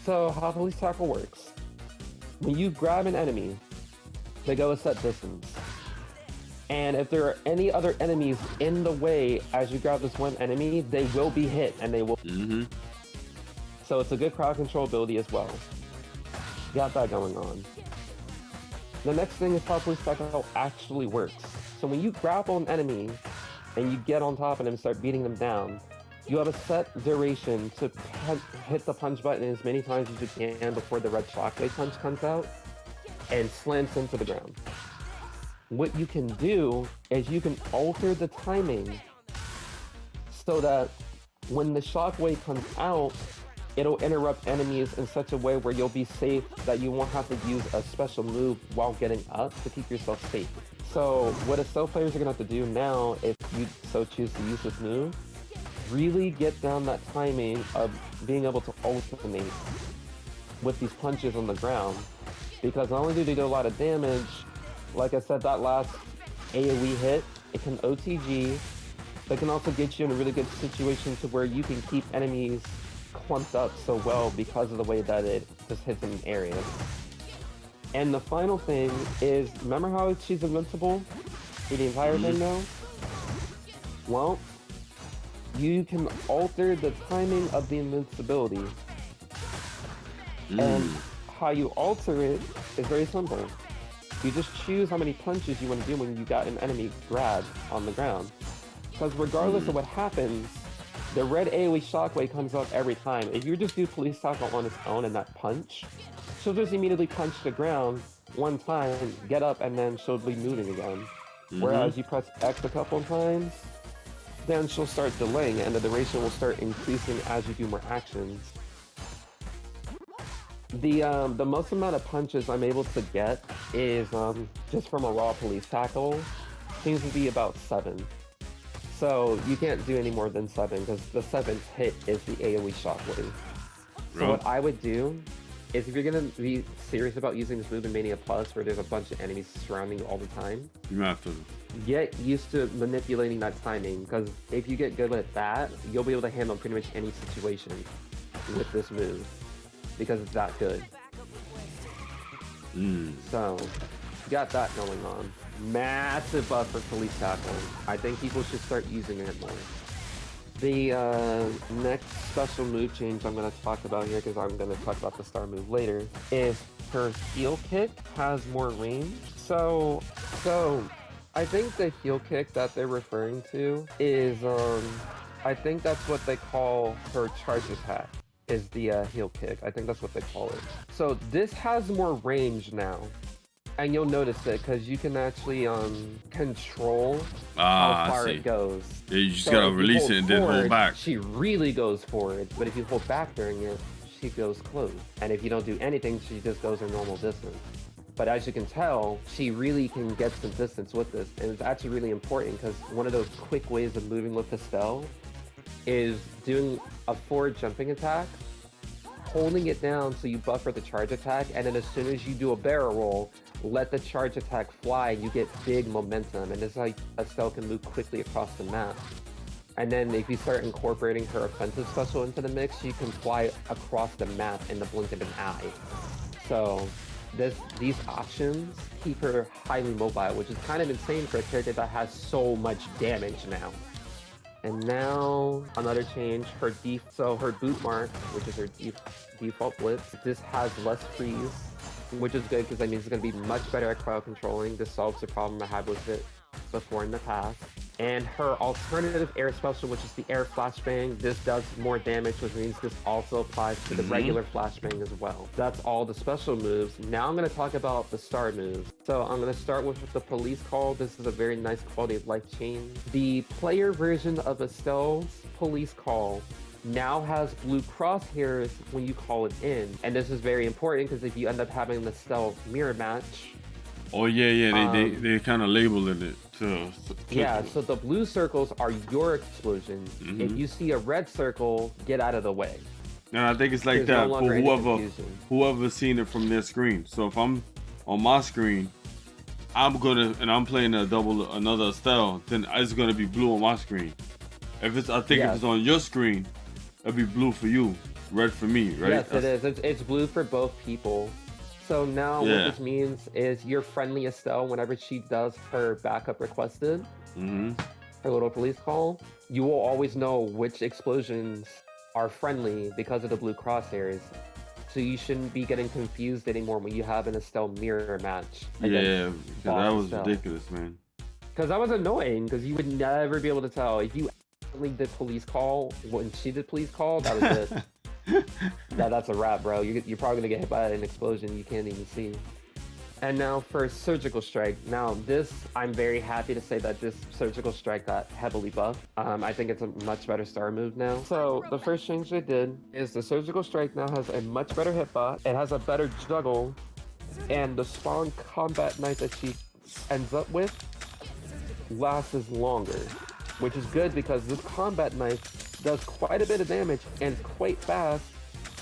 So how Police Tackle works: when you grab an enemy, they go a set distance. And if there are any other enemies in the way as you grab this one enemy, they will be hit and they will. So it's a good crowd control ability as well. Got that going on. The next thing is how Police Tackle actually works. So when you grapple an enemy and you get on top of them and start beating them down, you have a set duration to hit the punch button as many times as you can before the red shockwave punch comes out and slams into the ground. What you can do is you can alter the timing so that when the shockwave comes out, it'll interrupt enemies in such a way where you'll be safe, that you won't have to use a special move while getting up to keep yourself safe. So what Estel players are going to have to do now, if you so choose to use this move, really get down that timing of being able to alternate with these punches on the ground. Because not only do they do a lot of damage, like I said, that last AoE hit, it can OTG, but can also get you in a really good situation to where you can keep enemies clumped up so well because of the way that it just hits in areas. And the final thing is, remember how she's invincible? The entire thing now? Well, you can alter the timing of the invincibility. And how you alter it is very simple. You just choose how many punches you want to do when you got an enemy grabbed on the ground. Because regardless of what happens, the red AoE shockwave comes up every time. If you just do police tackle on its own and not punch, she'll just immediately punch the ground one time, get up, and then she'll be moving again. Whereas you press X a couple of times, then she'll start delaying and the duration will start increasing as you do more actions. The most amount of punches I'm able to get is just from a raw police tackle seems to be about 7. So you can't do any more than 7 because the 7th hit is the AoE shockwave. So what I would do is if you're gonna be serious about using this move in Mania Plus where there's a bunch of enemies surrounding you all the time, you have to get used to manipulating that timing, because if you get good at that, you'll be able to handle pretty much any situation with this move because it's that good. So you got that going on. Massive buff for police tackling. I think people should start using it more. The next special move change I'm going to talk about here, because I'm going to talk about the star move later, is her heel kick has more range. So I think the heel kick that they're referring to is, I think that's what they call her charge attack, is the heel kick. I think that's what they call it. So this has more range now. And you'll notice it because you can actually control how far it goes. Yeah, you just gotta release it and then hold back. She really goes forward, but if you hold back during it, she goes close. And if you don't do anything, she just goes her normal distance. But as you can tell, she really can get some distance with this. And it's actually really important because one of those quick ways of moving with Estel is doing a forward jumping attack, holding it down so you buffer the charge attack, and then as soon as you do a barrel roll, let the charge attack fly, you get big momentum, and this is how Estel can move quickly across the map. And then if you start incorporating her offensive special into the mix, you can fly across the map in the blink of an eye. So these options keep her highly mobile, which is kind of insane for a character that has so much damage now. And now another change, her boot mark, which is her default blitz, this has less freeze, which is good because that means it's going to be much better at crowd controlling. This solves the problem I had with it before in the past. And her alternative air special, which is the air flashbang, this does more damage, which means this also applies to the regular flashbang as well. That's all the special moves. Now I'm going to talk about the star moves. So I'm going to start with the police call. This is a very nice quality of life change. The player version of Estel's police call now has blue crosshairs when you call it in. And this is very important because if you end up having the Estel mirror match, oh yeah, they kind of labeled it too. Yeah, so the blue circles are your explosions. If you see a red circle, get out of the way. And I think it's like that for whoever's seen it from their screen. So if I'm on my screen, I'm playing another Estel, then it's gonna be blue on my screen. If it's if it's on your screen, it'll be blue for you, red for me, right? Yes, it is. It's blue for both people. So now what this means is your friendly Estel, whenever she does her backup requested, her little police call, you will always know which explosions are friendly because of the blue crosshairs. So you shouldn't be getting confused anymore when you have an Estel mirror match. Yeah, that was ridiculous, man. Because that was annoying, because you would never be able to tell. If you actually did police call, when she did police call, that was it. That's a wrap, bro. You're probably gonna get hit by an explosion you can't even see. And now for surgical strike. Now this, I'm very happy to say that this surgical strike got heavily buffed. I think it's a much better star move now. So the first change they did is the surgical strike now has a much better hitbox. It has a better juggle, and the spawn combat knife that she ends up with lasts longer, which is good because this combat knife does quite a bit of damage and quite fast,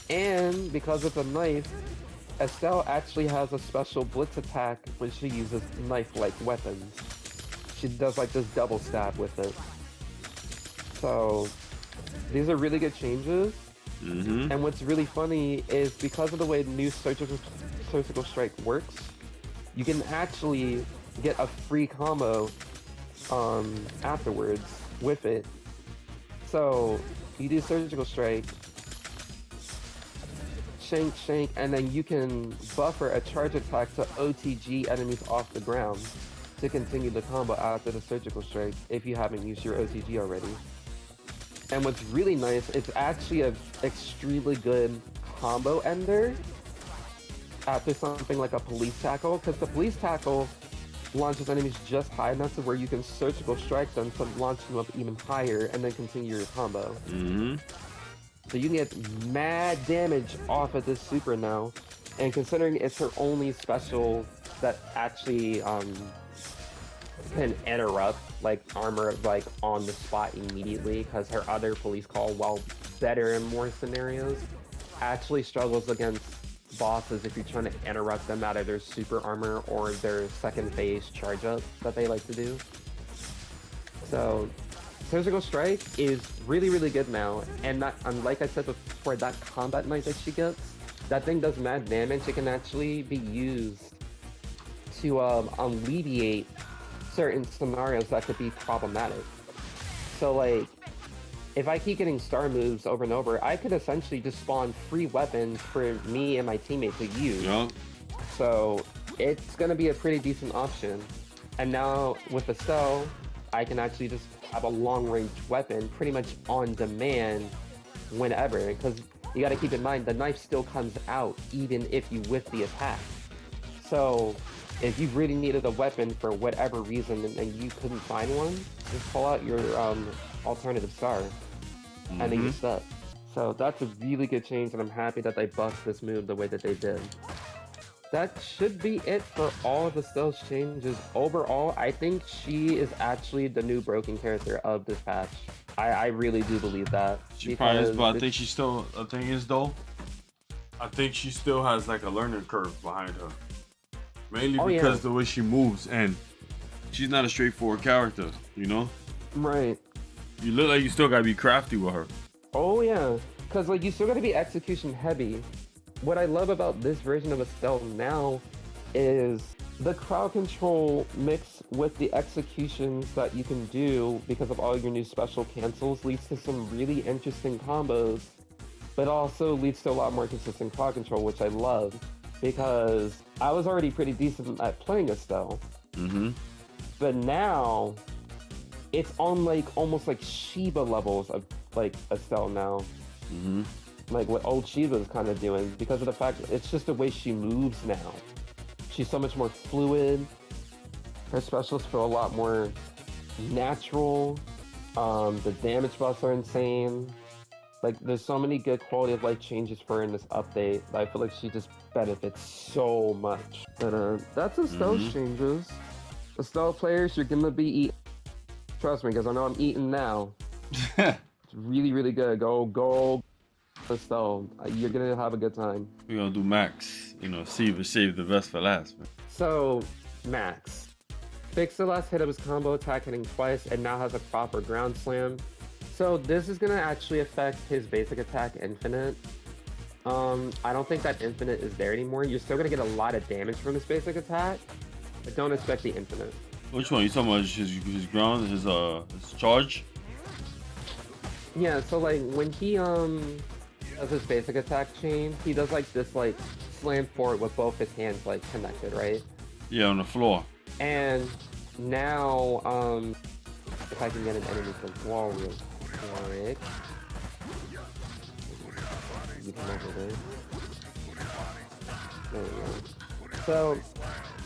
and because it's a knife, Estel actually has a special blitz attack when she uses knife-like weapons. She does like this double stab with it. So these are really good changes. And what's really funny is because of the way the new surgical strike works, you can actually get a free combo afterwards with it. So you do surgical strike, shank, and then you can buffer a charge attack to OTG enemies off the ground to continue the combo after the surgical strike if you haven't used your OTG already. And what's really nice, it's actually an extremely good combo ender after something like a police tackle, because the police tackle launches enemies just high enough to where you can surgical strike them to launch them up even higher and then continue your combo. So you can get mad damage off of this super now, and considering it's her only special that actually can interrupt like armor like on the spot immediately, because her other police call, while better in more scenarios, actually struggles against bosses if you're trying to interrupt them out of their super armor or their second phase charge up that they like to do. So surgical strike is really good now, and that, like I said before, that combat knife that she gets, that thing does mad damage. It can actually be used to alleviate certain scenarios that could be problematic. So like, if I keep getting star moves over and over, I could essentially just spawn free weapons for me and my teammate to use. Yeah. So it's gonna be a pretty decent option. And now with Estel, I can actually just have a long-range weapon pretty much on demand whenever, because you gotta keep in mind, the knife still comes out even if you whiff the attack. So if you really needed a weapon for whatever reason and you couldn't find one, just pull out your alternative star, and then you're stuck. So that's a really good change, and I'm happy that they buffed this move the way that they did. That should be it for all of the Estel's changes. Overall, I think she is actually the new broken character of this patch. I really do believe that. She probably is, but I think she still, the thing is though, I think she still has like a learning curve behind her. Mainly because the way she moves, and she's not a straightforward character, you know? Right. You look like you still gotta be crafty with her. Oh yeah, because like you still gotta be execution heavy. What I love about this version of Estel now is the crowd control mixed with the executions that you can do because of all your new special cancels leads to some really interesting combos, but also leads to a lot more consistent crowd control, which I love, because I was already pretty decent at playing Estel. But now it's on like almost like Shiva levels of like Estel now. Like what old Shiva is kind of doing, because of the fact that it's just the way she moves now. She's so much more fluid. Her specials feel a lot more natural. The damage buffs are insane. Like there's so many good quality of life changes for her in this update that I feel like she just benefits so much. But that's Estel's changes. Estel players, you're gonna be eating. Trust me, because I know I'm eating now. It's really good. Go. So you're gonna have a good time. We're gonna do Max, you know, save the best for last, man. So Max fixed the last hit of his combo attack, hitting twice, and now has a proper ground slam. So this is gonna actually affect his basic attack infinite. I don't think that infinite is there anymore. You're still gonna get a lot of damage from this basic attack, but don't expect the infinite. Which one? You talking about his ground, his charge? Yeah, so like when he does his basic attack chain, he does like this like slam forward with both his hands like connected, right? Yeah, on the floor. And now if I can get an enemy to wall real quick. Get him over there. There we go. So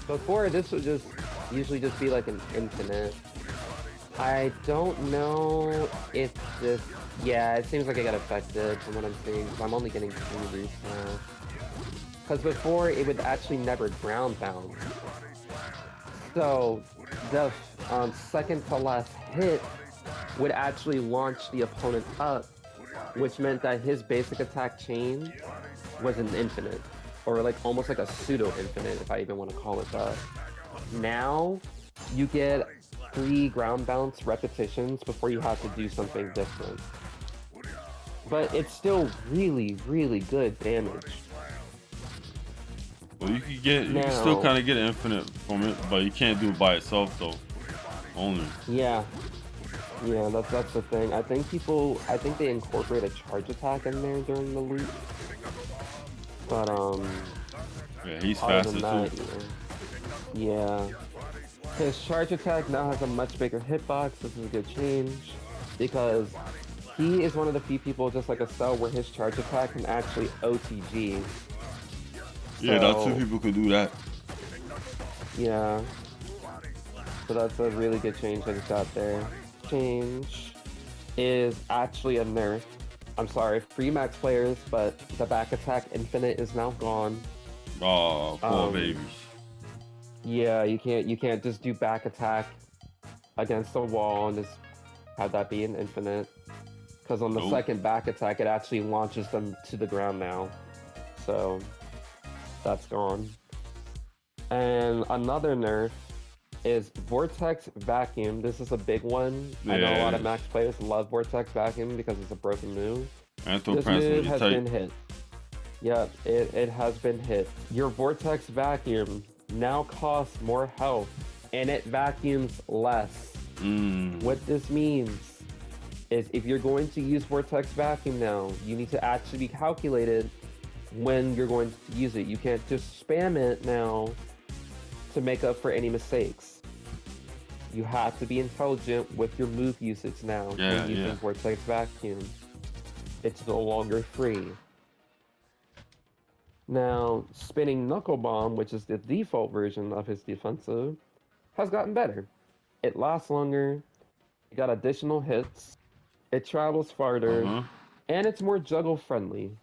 before, this would just usually just be like an infinite. I don't know if this... Yeah, it seems like I got affected from what I'm seeing, because I'm only getting 3 roots now. Because before, it would actually never ground bound. So, the second to last hit would actually launch the opponent up, which meant that his basic attack chain was an infinite. Or like almost like a pseudo-infinite, if I even want to call it that. Now, you get 3 ground bounce repetitions before you have to do something different. But it's still really good damage. Well, you can still kind of get infinite from it, but you can't do it by itself though. only. Yeah. Yeah, that's the thing. I think they incorporate a charge attack in there during the loop. But Yeah, he's other faster than that, too. yeah. His charge attack now has a much bigger hitbox. This is a good change because he is one of the few people, just like Estel, where his charge attack can actually OTG. Yeah, not two So, people could do that. yeah. So that's a really good change I just got there. Change is actually a nerf. I'm sorry for you max players, but the back attack infinite is now gone. Oh, poor babies. Yeah, you can't just do back attack against the wall and just have that be an infinite. Because on the second back attack, it actually launches them to the ground now. So that's gone. And another nerf is Vortex Vacuum. This is a big one. Yeah, I know a lot of max players love Vortex Vacuum because it's a broken move. This move has been hit. Yeah, it has been hit. Your Vortex Vacuum now costs more health, and it vacuums less. What this means is if you're going to use Vortex Vacuum now, you need to actually be calculated when you're going to use it. You can't just spam it now to make up for any mistakes. You have to be intelligent with your move usage now when using Vortex Vacuum. It's no longer free. Now, Spinning Knuckle Bomb, which is the default version of his defensive, has gotten better. It lasts longer, it got additional hits, it travels farther, and it's more juggle friendly.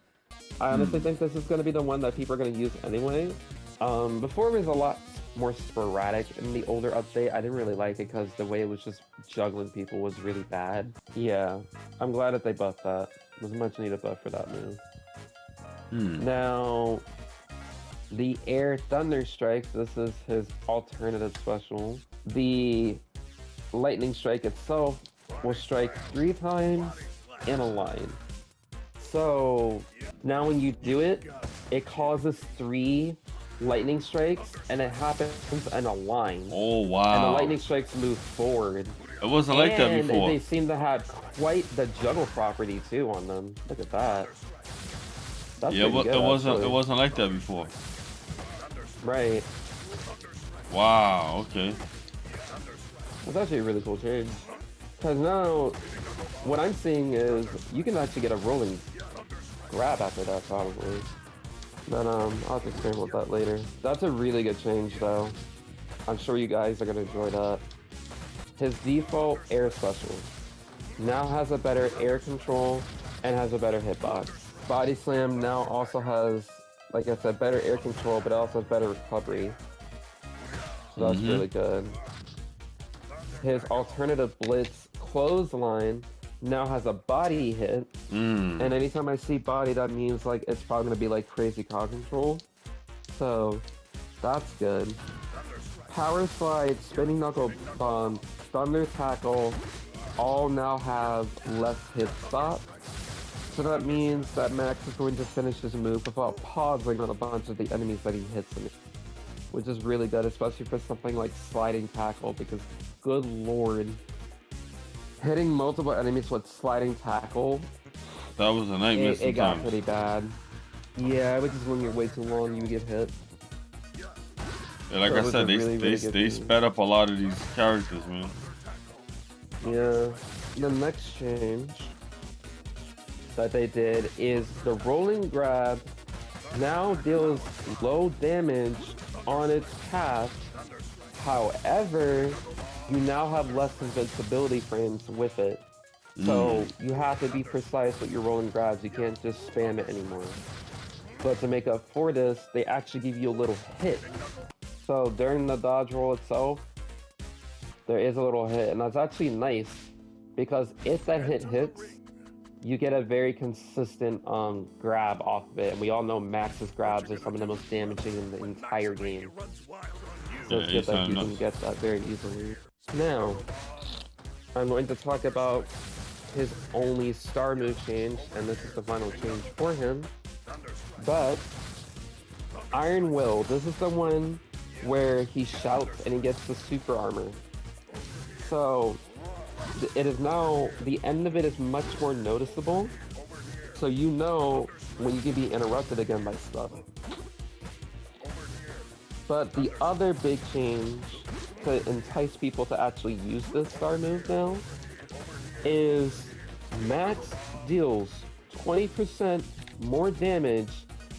I honestly think this is going to be the one that people are going to use anyway. Before it was a lot more sporadic in the older update. I didn't really like it because the way it was just juggling people was really bad. Yeah, I'm glad that they buffed that. It was a much needed buff for that move. Now, the Air Thunder Strike, this is his alternative special. The Lightning Strike itself will strike 3 times in a line. So now when you do it, it causes 3 lightning strikes, and it happens in a line. Oh, wow. And the lightning strikes move forward. It wasn't like that before. They seem to have quite the juggle property too on them. Look at that. That's yeah, good, it wasn't like that before. Right. Wow, okay. That's actually a really cool change. Because now, what I'm seeing is you can actually get a rolling grab after that, probably. But I'll have to experiment with that later. That's a really good change, though. I'm sure you guys are going to enjoy that. His default air special now has a better air control and has a better hitbox. Body Slam now also has, like I said, better air control, but it also has better recovery. So that's really good. His alternative Blitz Clothesline now has a body hit, and anytime I see body, that means like it's probably gonna be like crazy cog control. So that's good. Power Slide, Spinning Knuckle Bomb, Thunder Tackle, all now have less hit stop. So that means that Max is going to finish his move without pausing on a bunch of the enemies that he hits him, which is really good, especially for something like Sliding Tackle, because good lord, hitting multiple enemies with Sliding Tackle, that was a nightmare. It got pretty bad. Yeah, which is when you're way too long, you would get hit. Yeah, like I said, they sped up a lot of these characters, man. Yeah. The next change that they did is the rolling grab now deals low damage on its path. However, you now have less invincibility frames with it. So you have to be precise with your rolling grabs. You can't just spam it anymore. But to make up for this, they actually give you a little hit. So during the dodge roll itself, there is a little hit, and that's actually nice because if that hit hits, you get a very consistent grab off of it, and we all know Max's grabs are some of the most damaging in the entire game. So it's good that you can get that very easily. Now, I'm going to talk about his only star move change, and this is the final change for him. But Iron Will, this is the one where he shouts and he gets the super armor. So it is now, the end of it is much more noticeable. So you know when you can be interrupted again by stuff. But the other big change to entice people to actually use this star move now is Max deals 20% more damage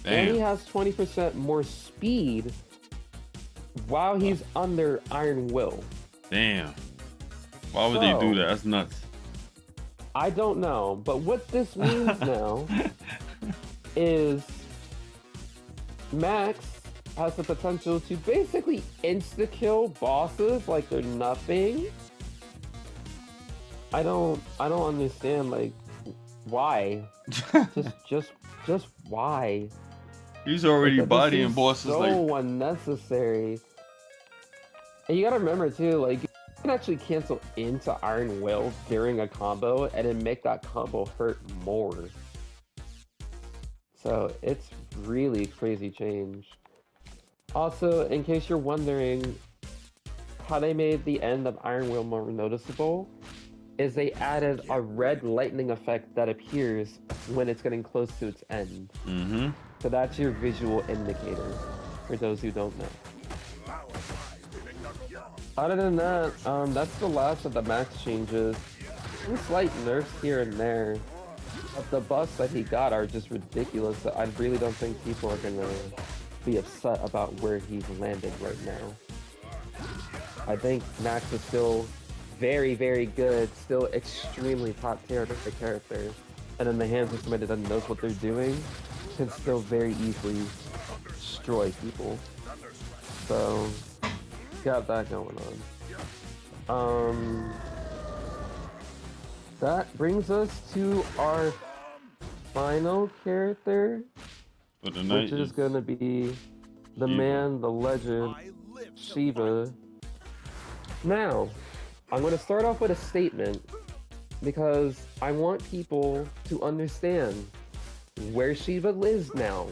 and he has 20% more speed while he's under Iron Will. Damn. Why would they do that? That's nuts. I don't know, but what this means now is Max has the potential to basically insta-kill bosses like they're nothing. I don't understand, like, why? just why? He's already like, bodying bosses so like unnecessary. And you gotta remember too, like, you can actually cancel into Iron Will during a combo and then make that combo hurt more. So it's really crazy change. Also, in case you're wondering how they made the end of Iron Will more noticeable, is they added a red lightning effect that appears when it's getting close to its end. Mm-hmm. So that's your visual indicator, for those who don't know. Other than that, that's the last of the Max changes. Some slight nerfs here and there, but the buffs that he got are just ridiculous. I really don't think people are gonna be upset about where he's landed right now. I think Max is still very, very good, still extremely top tier of the character, and in the hands of somebody that knows what they're doing, can still very easily destroy people. So, got that going on. That brings us to our final character, for the night, which is gonna be the man, the legend, Shiva. Now, I'm gonna start off with a statement because I want people to understand where Shiva lives now.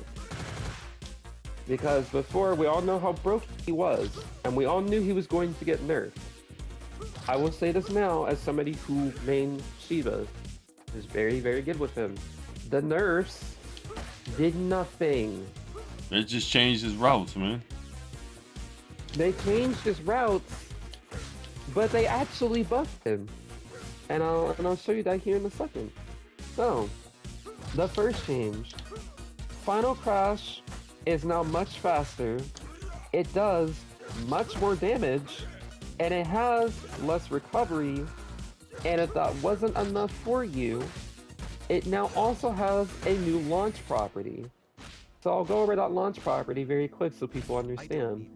Because before, we all know how broke he was, and we all knew he was going to get nerfed. I will say this now as somebody who main Shiva is very, very good with him. The nerfs did nothing. They just changed his routes, man. They changed his routes, but they actually buffed him. And I'll show you that here in a second. So, the first change. Final Crash is now much faster. It does much more damage, and it has less recovery. And if that wasn't enough for you, it now also has a new launch property. So I'll go over that launch property very quick so people understand.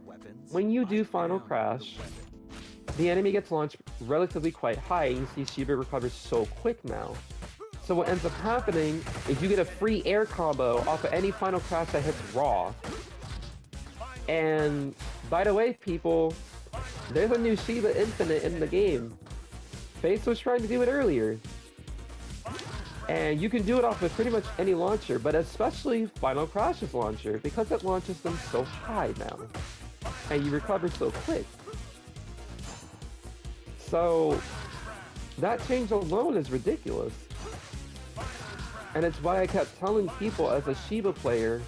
When you do Final Crash, the enemy gets launched relatively quite high, and you see Shiva recovers so quick now. So what ends up happening is you get a free air combo off of any Final Crash that hits raw. And by the way, people, there's a new Shiva Infinite in the game. Face was trying to do it earlier. And you can do it off of pretty much any launcher, but especially Final Crash's launcher, because it launches them so high now. And you recover so quick. So that change alone is ridiculous. And it's why I kept telling people as a Shiva player,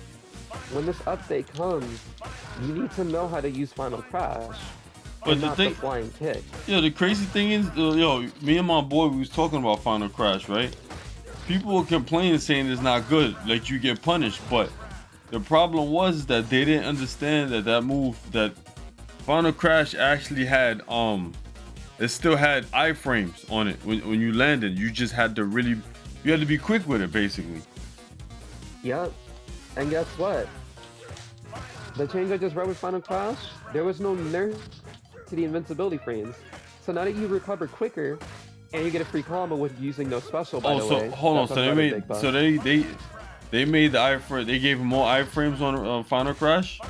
when this update comes, you need to know how to use Final Crash. But not the flying kick. Yo, the crazy thing is, me and my boy, we was talking about Final Crash, right? People were complaining saying it's not good, like you get punished, but the problem was that they didn't understand that move, that Final Crash actually had, it still had iframes on it. When you landed, you just had to you had to be quick with it, basically. Yep. And guess what? The change I just wrote with Final Crash, there was no nerf to the invincibility frames. So now that you recover quicker, and you get a free combo with using no special, by the way. Hold on, so they made the iframe, they gave more iframes on Final Crash?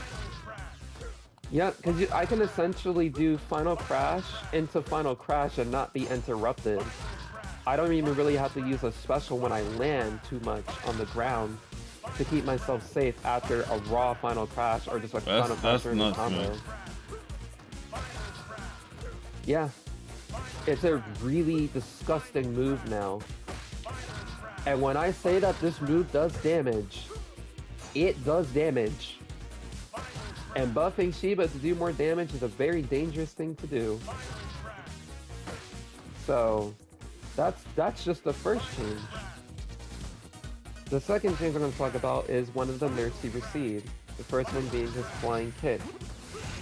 Yeah, because I can essentially do Final Crash into Final Crash and not be interrupted. I don't even really have to use a special when I land too much on the ground to keep myself safe after a raw Final Crash or just a Final Crash or a combo. Man. Yeah. It's a really disgusting move now. And when I say that this move does damage, it does damage. And buffing Shiva to do more damage is a very dangerous thing to do. So, that's just the first change. The second change I'm going to talk about is one of the nerfs he received. The first one being his flying kick.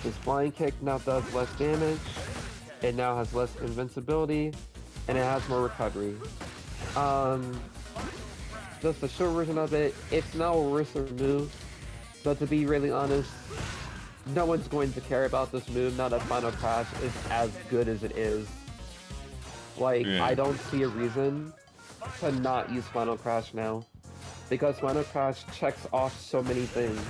His flying kick now does less damage, it now has less invincibility, and it has more recovery. Just a short version of it, it's now a worse move, but to be really honest, no one's going to care about this move now that Final Crash is as good as it is. Like, I don't see a reason to not use Final Crash now, because Final Crash checks off so many things.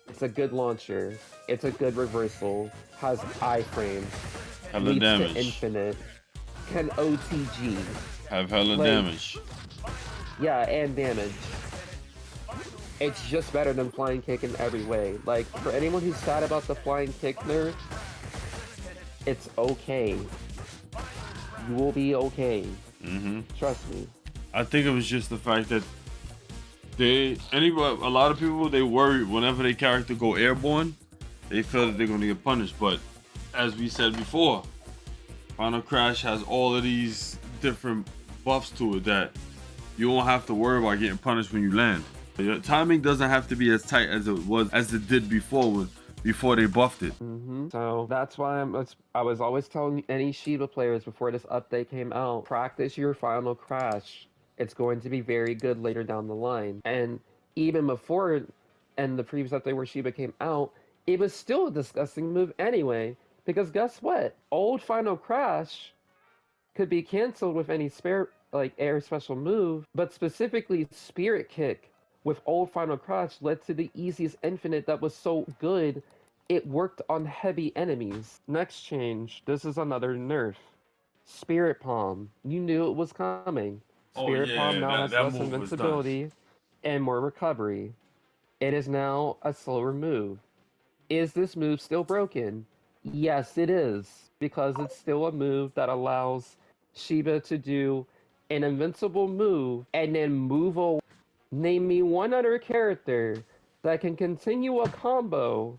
It's a good launcher, it's a good reversal, has iframe, hella leads damage. to infinite, can OTG. Have hella damage. Yeah, and damage. It's just better than flying kick in every way. Like, for anyone who's sad about the flying kick nerf, it's okay. You will be okay. Trust me. I think it was just the fact that a lot of people, they worry whenever their character go airborne, they feel that they're going to get punished. But as we said before, Final Crash has all of these different buffs to it that you won't have to worry about getting punished when you land. Your timing doesn't have to be as tight as it did before they buffed it. So that's why I was always telling any Shiva players before this update came out, practice your Final Crash. It's going to be very good later down the line. And even before, and the previous update where Shiva came out, it was still a disgusting move anyway. Because guess what? Old Final Crash could be canceled with any air special move, but specifically Spirit Kick with old Final Crash led to the easiest infinite that was so good, it worked on heavy enemies. Next change, this is another nerf. Spirit Palm. You knew it was coming. Spirit Palm now has less invincibility and more recovery. It is now a slower move. Is this move still broken? Yes, it is, because it's still a move that allows Shiva to do an invincible move and then move away. Name me one other character that can continue a combo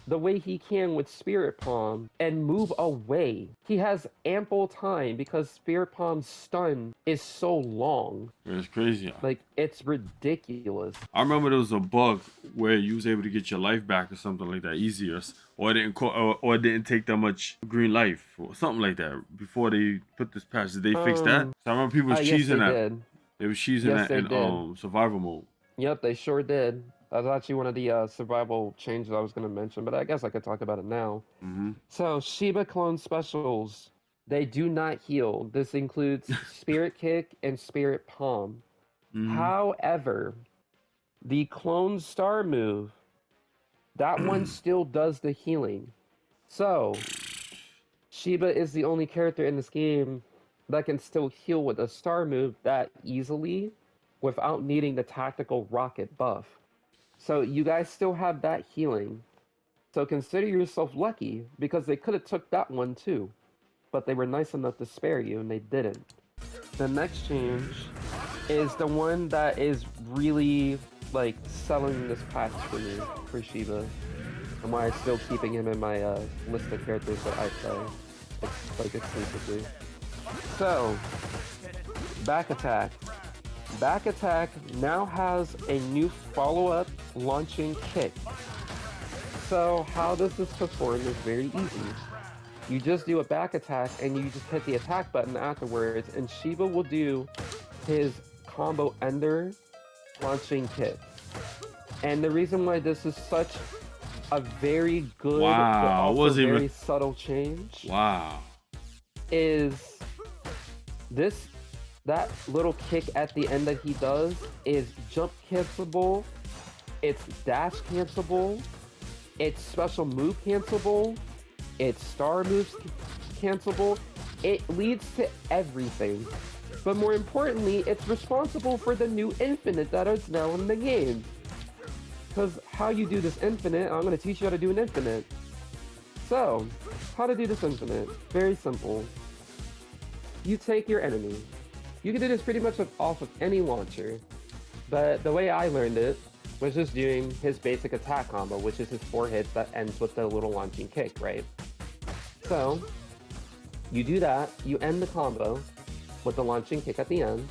the way he can with Spirit Palm and move away. He has ample time because Spirit Palm's stun is so long. It's crazy. Like, it's ridiculous. I remember there was a bug where you was able to get your life back or something like that easier, or it didn't take that much green life or something like that before they put this patch. Did they fix that? So I remember people was cheesing that. Did. They were cheesing that in survival mode. Yep, they sure did. That was actually one of the survival changes I was going to mention, but I guess I could talk about it now. So, Shiva clone specials. They do not heal. This includes Spirit Kick and Spirit Palm. However, the clone star move, that one still does the healing. So, Shiva is the only character in this game that can still heal with a star move that easily without needing the tactical rocket buff. So you guys still have that healing. So consider yourself lucky, because they could have took that one too. But they were nice enough to spare you, and they didn't. The next change is the one that is really, like, selling this patch for me, for Shiva. And why I'm still keeping him in my list of characters that I play, like, exclusively. So, Back Attack. Back Attack now has a new follow-up launching kick. So how does this perform is very easy. You just do a back attack and you just hit the attack button afterwards, and Shiva will do his combo ender launching kick. And the reason why this is such a very good but also very subtle change is that little kick at the end that he does is jump cancelable, it's dash cancelable, it's special move cancelable, it's star moves cancelable. It leads to everything. But more importantly, it's responsible for the new infinite that is now in the game. Because how you do this infinite, I'm going to teach you how to do an infinite. So, how to do this infinite. Very simple. you take your enemy. You can do this pretty much off of any launcher, but the way I learned it was just doing his basic attack combo, which is his 4 hits that ends with the little launching kick, right? So, you do that, you end the combo with the launching kick at the end,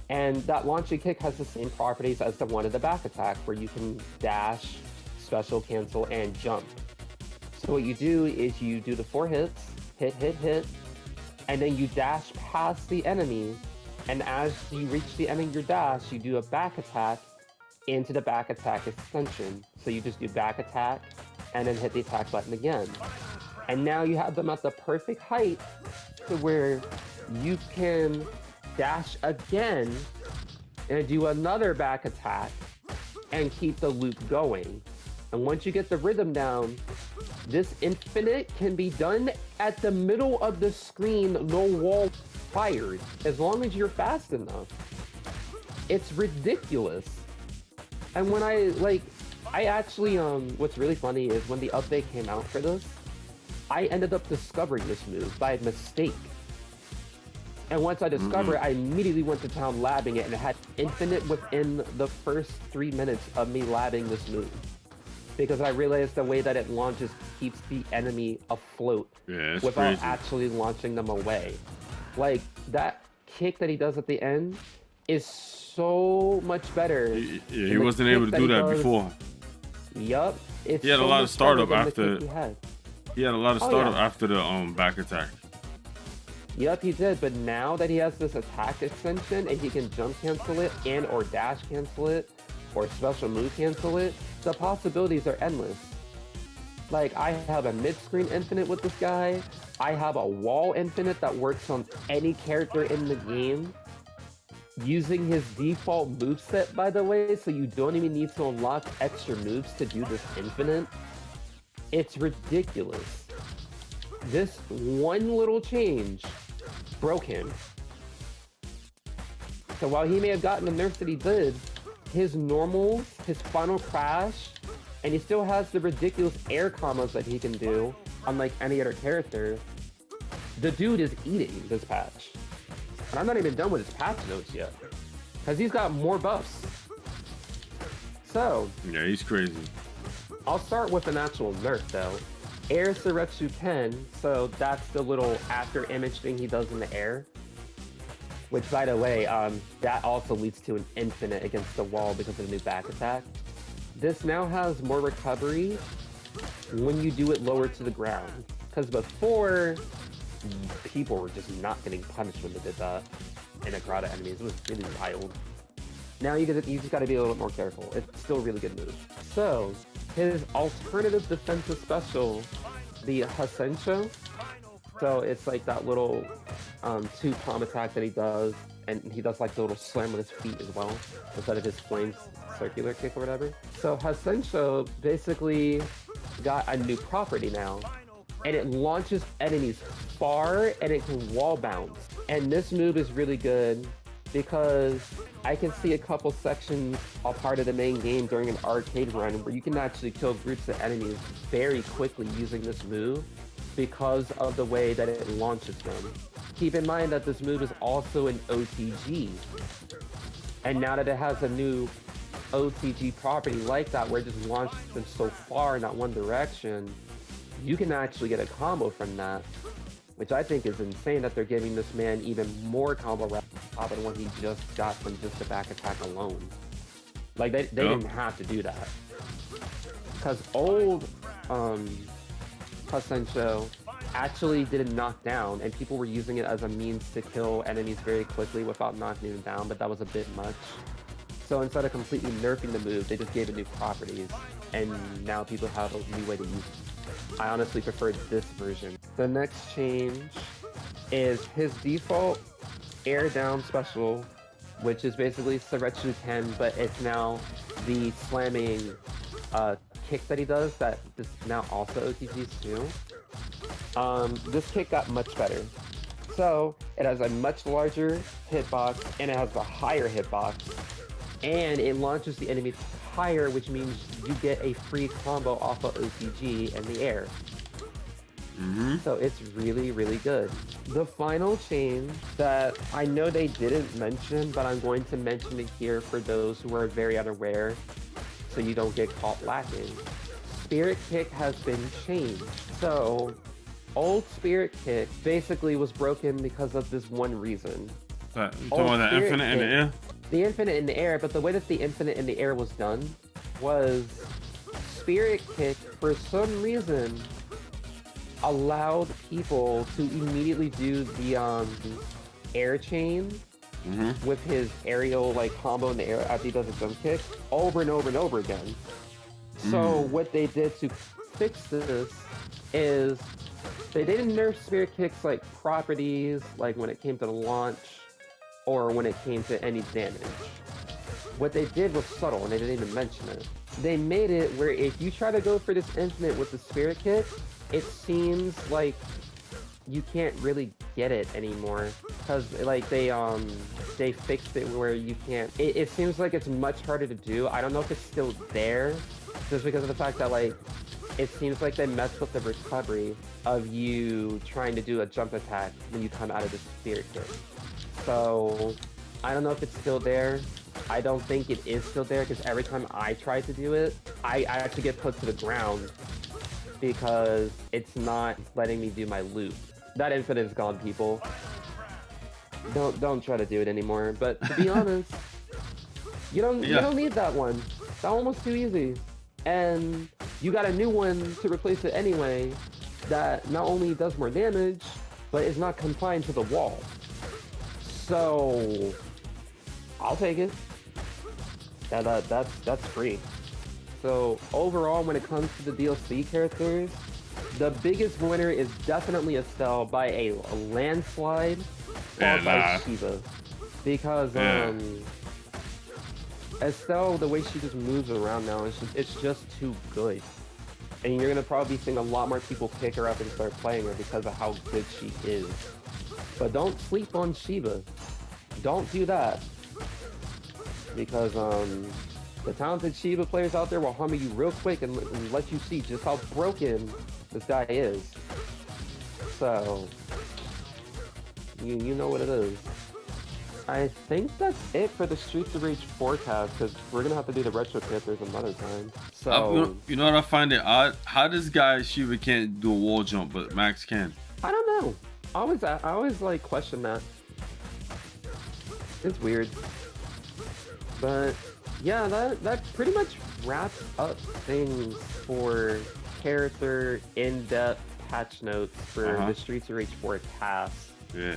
and that launching kick has the same properties as the one in the back attack, where you can dash, special cancel, and jump. So what you do is you do the 4 hits, hit, hit, hit, and then you dash past the enemy, and as you reach the end of your dash, you do a back attack into the back attack extension. So you just do back attack, and then hit the attack button again. And now you have them at the perfect height to where you can dash again and do another back attack and keep the loop going. And once you get the rhythm down, this infinite can be done at the middle of the screen, no wall fired, as long as you're fast enough. It's ridiculous. And when I actually, what's really funny is when the update came out for this, I ended up discovering this move by mistake. And once I discovered it, I immediately went to town labbing it, and it had infinite within the first 3 minutes of me labbing this move. Because I realized the way that it launches keeps the enemy afloat without crazy. actually launching them away. Like, that kick that he does at the end is so much better. He wasn't able to do that before. Yup. He had a lot of startup after. He had a lot of startup after the back attack. Yep, he did, but now that he has this attack extension and he can jump cancel it and or dash cancel it or special move cancel it, the possibilities are endless. Like, I have a mid-screen infinite with this guy. I have a wall infinite that works on any character in the game using his default moveset, by the way, so you don't even need to unlock extra moves to do this infinite. It's ridiculous. This one little change broke him. So while he may have gotten the nerfs that he did, his normals, his final crash, and he still has the ridiculous air combos that he can do, unlike any other character, the dude is eating this patch. And I'm not even done with his patch notes yet, because he's got more buffs. So, yeah, he's crazy. I'll start with an actual nerf though. Air Suretsu 10, so that's the little after image thing he does in the air. Which, by the way, that also leads to an infinite against the wall because of the new back attack. This now has more recovery when you do it lower to the ground. Because before, people were just not getting punished when they did that in a crowd of enemies. It was really wild. Now you just gotta be a little bit more careful. It's still a really good move. So, his alternative defensive special, the Hasensho. So it's like that little 2 palm attack that he does, and he does like the little slam with his feet as well, instead of his flames circular kick or whatever. So Hasensho basically got a new property now, and it launches enemies far, and it can wall bounce. And this move is really good because I can see a couple sections of part of the main game during an arcade run where you can actually kill groups of enemies very quickly using this move because of the way that it launches them. Keep in mind that this move is also an OTG. And now that it has a new OTG property like that where it just launches them so far in that one direction, you can actually get a combo from that, which I think is insane that they're giving this man even more combo rep than what he just got from just the back attack alone. Like, they didn't have to do that. Because old Hasensho actually did a knockdown, and people were using it as a means to kill enemies very quickly without knocking them down, but that was a bit much. So instead of completely nerfing the move, they just gave it new properties, and now people have a new way to use it. I honestly prefer this version. The next change is his default air down special, which is basically Suretsu 10, but it's now the slamming kick that he does that is now also OTGs too. This kick got much better. So it has a much larger hitbox, and it has a higher hitbox, and it launches the enemy higher, which means you get a free combo off of OTG in the air. So it's really, really good. The final change that I know they didn't mention, but I'm going to mention it here for those who are very unaware, so you don't get caught lacking. Spirit Kick has been changed. So, old Spirit Kick basically was broken because of this one reason. You talking about the infinite in the air? The infinite in the air, but the way that the infinite in the air was done was Spirit Kick, for some reason, allowed people to immediately do the air chain with his aerial like combo in the air after he does a jump kick over and over and over again. So what they did to fix this is they didn't nerf Spirit Kick's like properties, like when it came to the launch or when it came to any damage. What they did was subtle, and they didn't even mention it. They made it where if you try to go for this infinite with the Spirit Kick, it seems like you can't really get it anymore because like they fixed it where you can't. It seems like it's much harder to do. I don't know if it's still there, just because of the fact that like it seems like they messed with the recovery of you trying to do a jump attack when you come out of the Spirit Kick. So I don't know if it's still there. I don't think it is still there because every time I try to do it, I actually get put to the ground because it's not letting me do my loop. That infinite is gone, people. Don't try to do it anymore. But to be honest, you don't need that one. That one was too easy, and you got a new one to replace it anyway. That not only does more damage, but is not confined to the wall. So I'll take it. That's free. So overall, when it comes to the DLC characters, the biggest winner is definitely Estel by a landslide, followed by Shiva. Because Estel, the way she just moves around now, it's just too good. And you're gonna probably be seeing a lot more people pick her up and start playing her because of how good she is. But don't sleep on Shiva. Don't do that. Because the talented Shiva players out there will humble you real quick and let you see just how broken this guy is. So, you know what it is. I think that's it for the Streets of Rage forecast, because we're going to have to do the retro characters another time. So, you know what I find it odd? How this guy Shiva can't do a wall jump, but Max can? I don't know. I always like question that. It's weird. But yeah, that pretty much wraps up things for character in-depth patch notes for the Streets of Rage 4 cast. Yeah.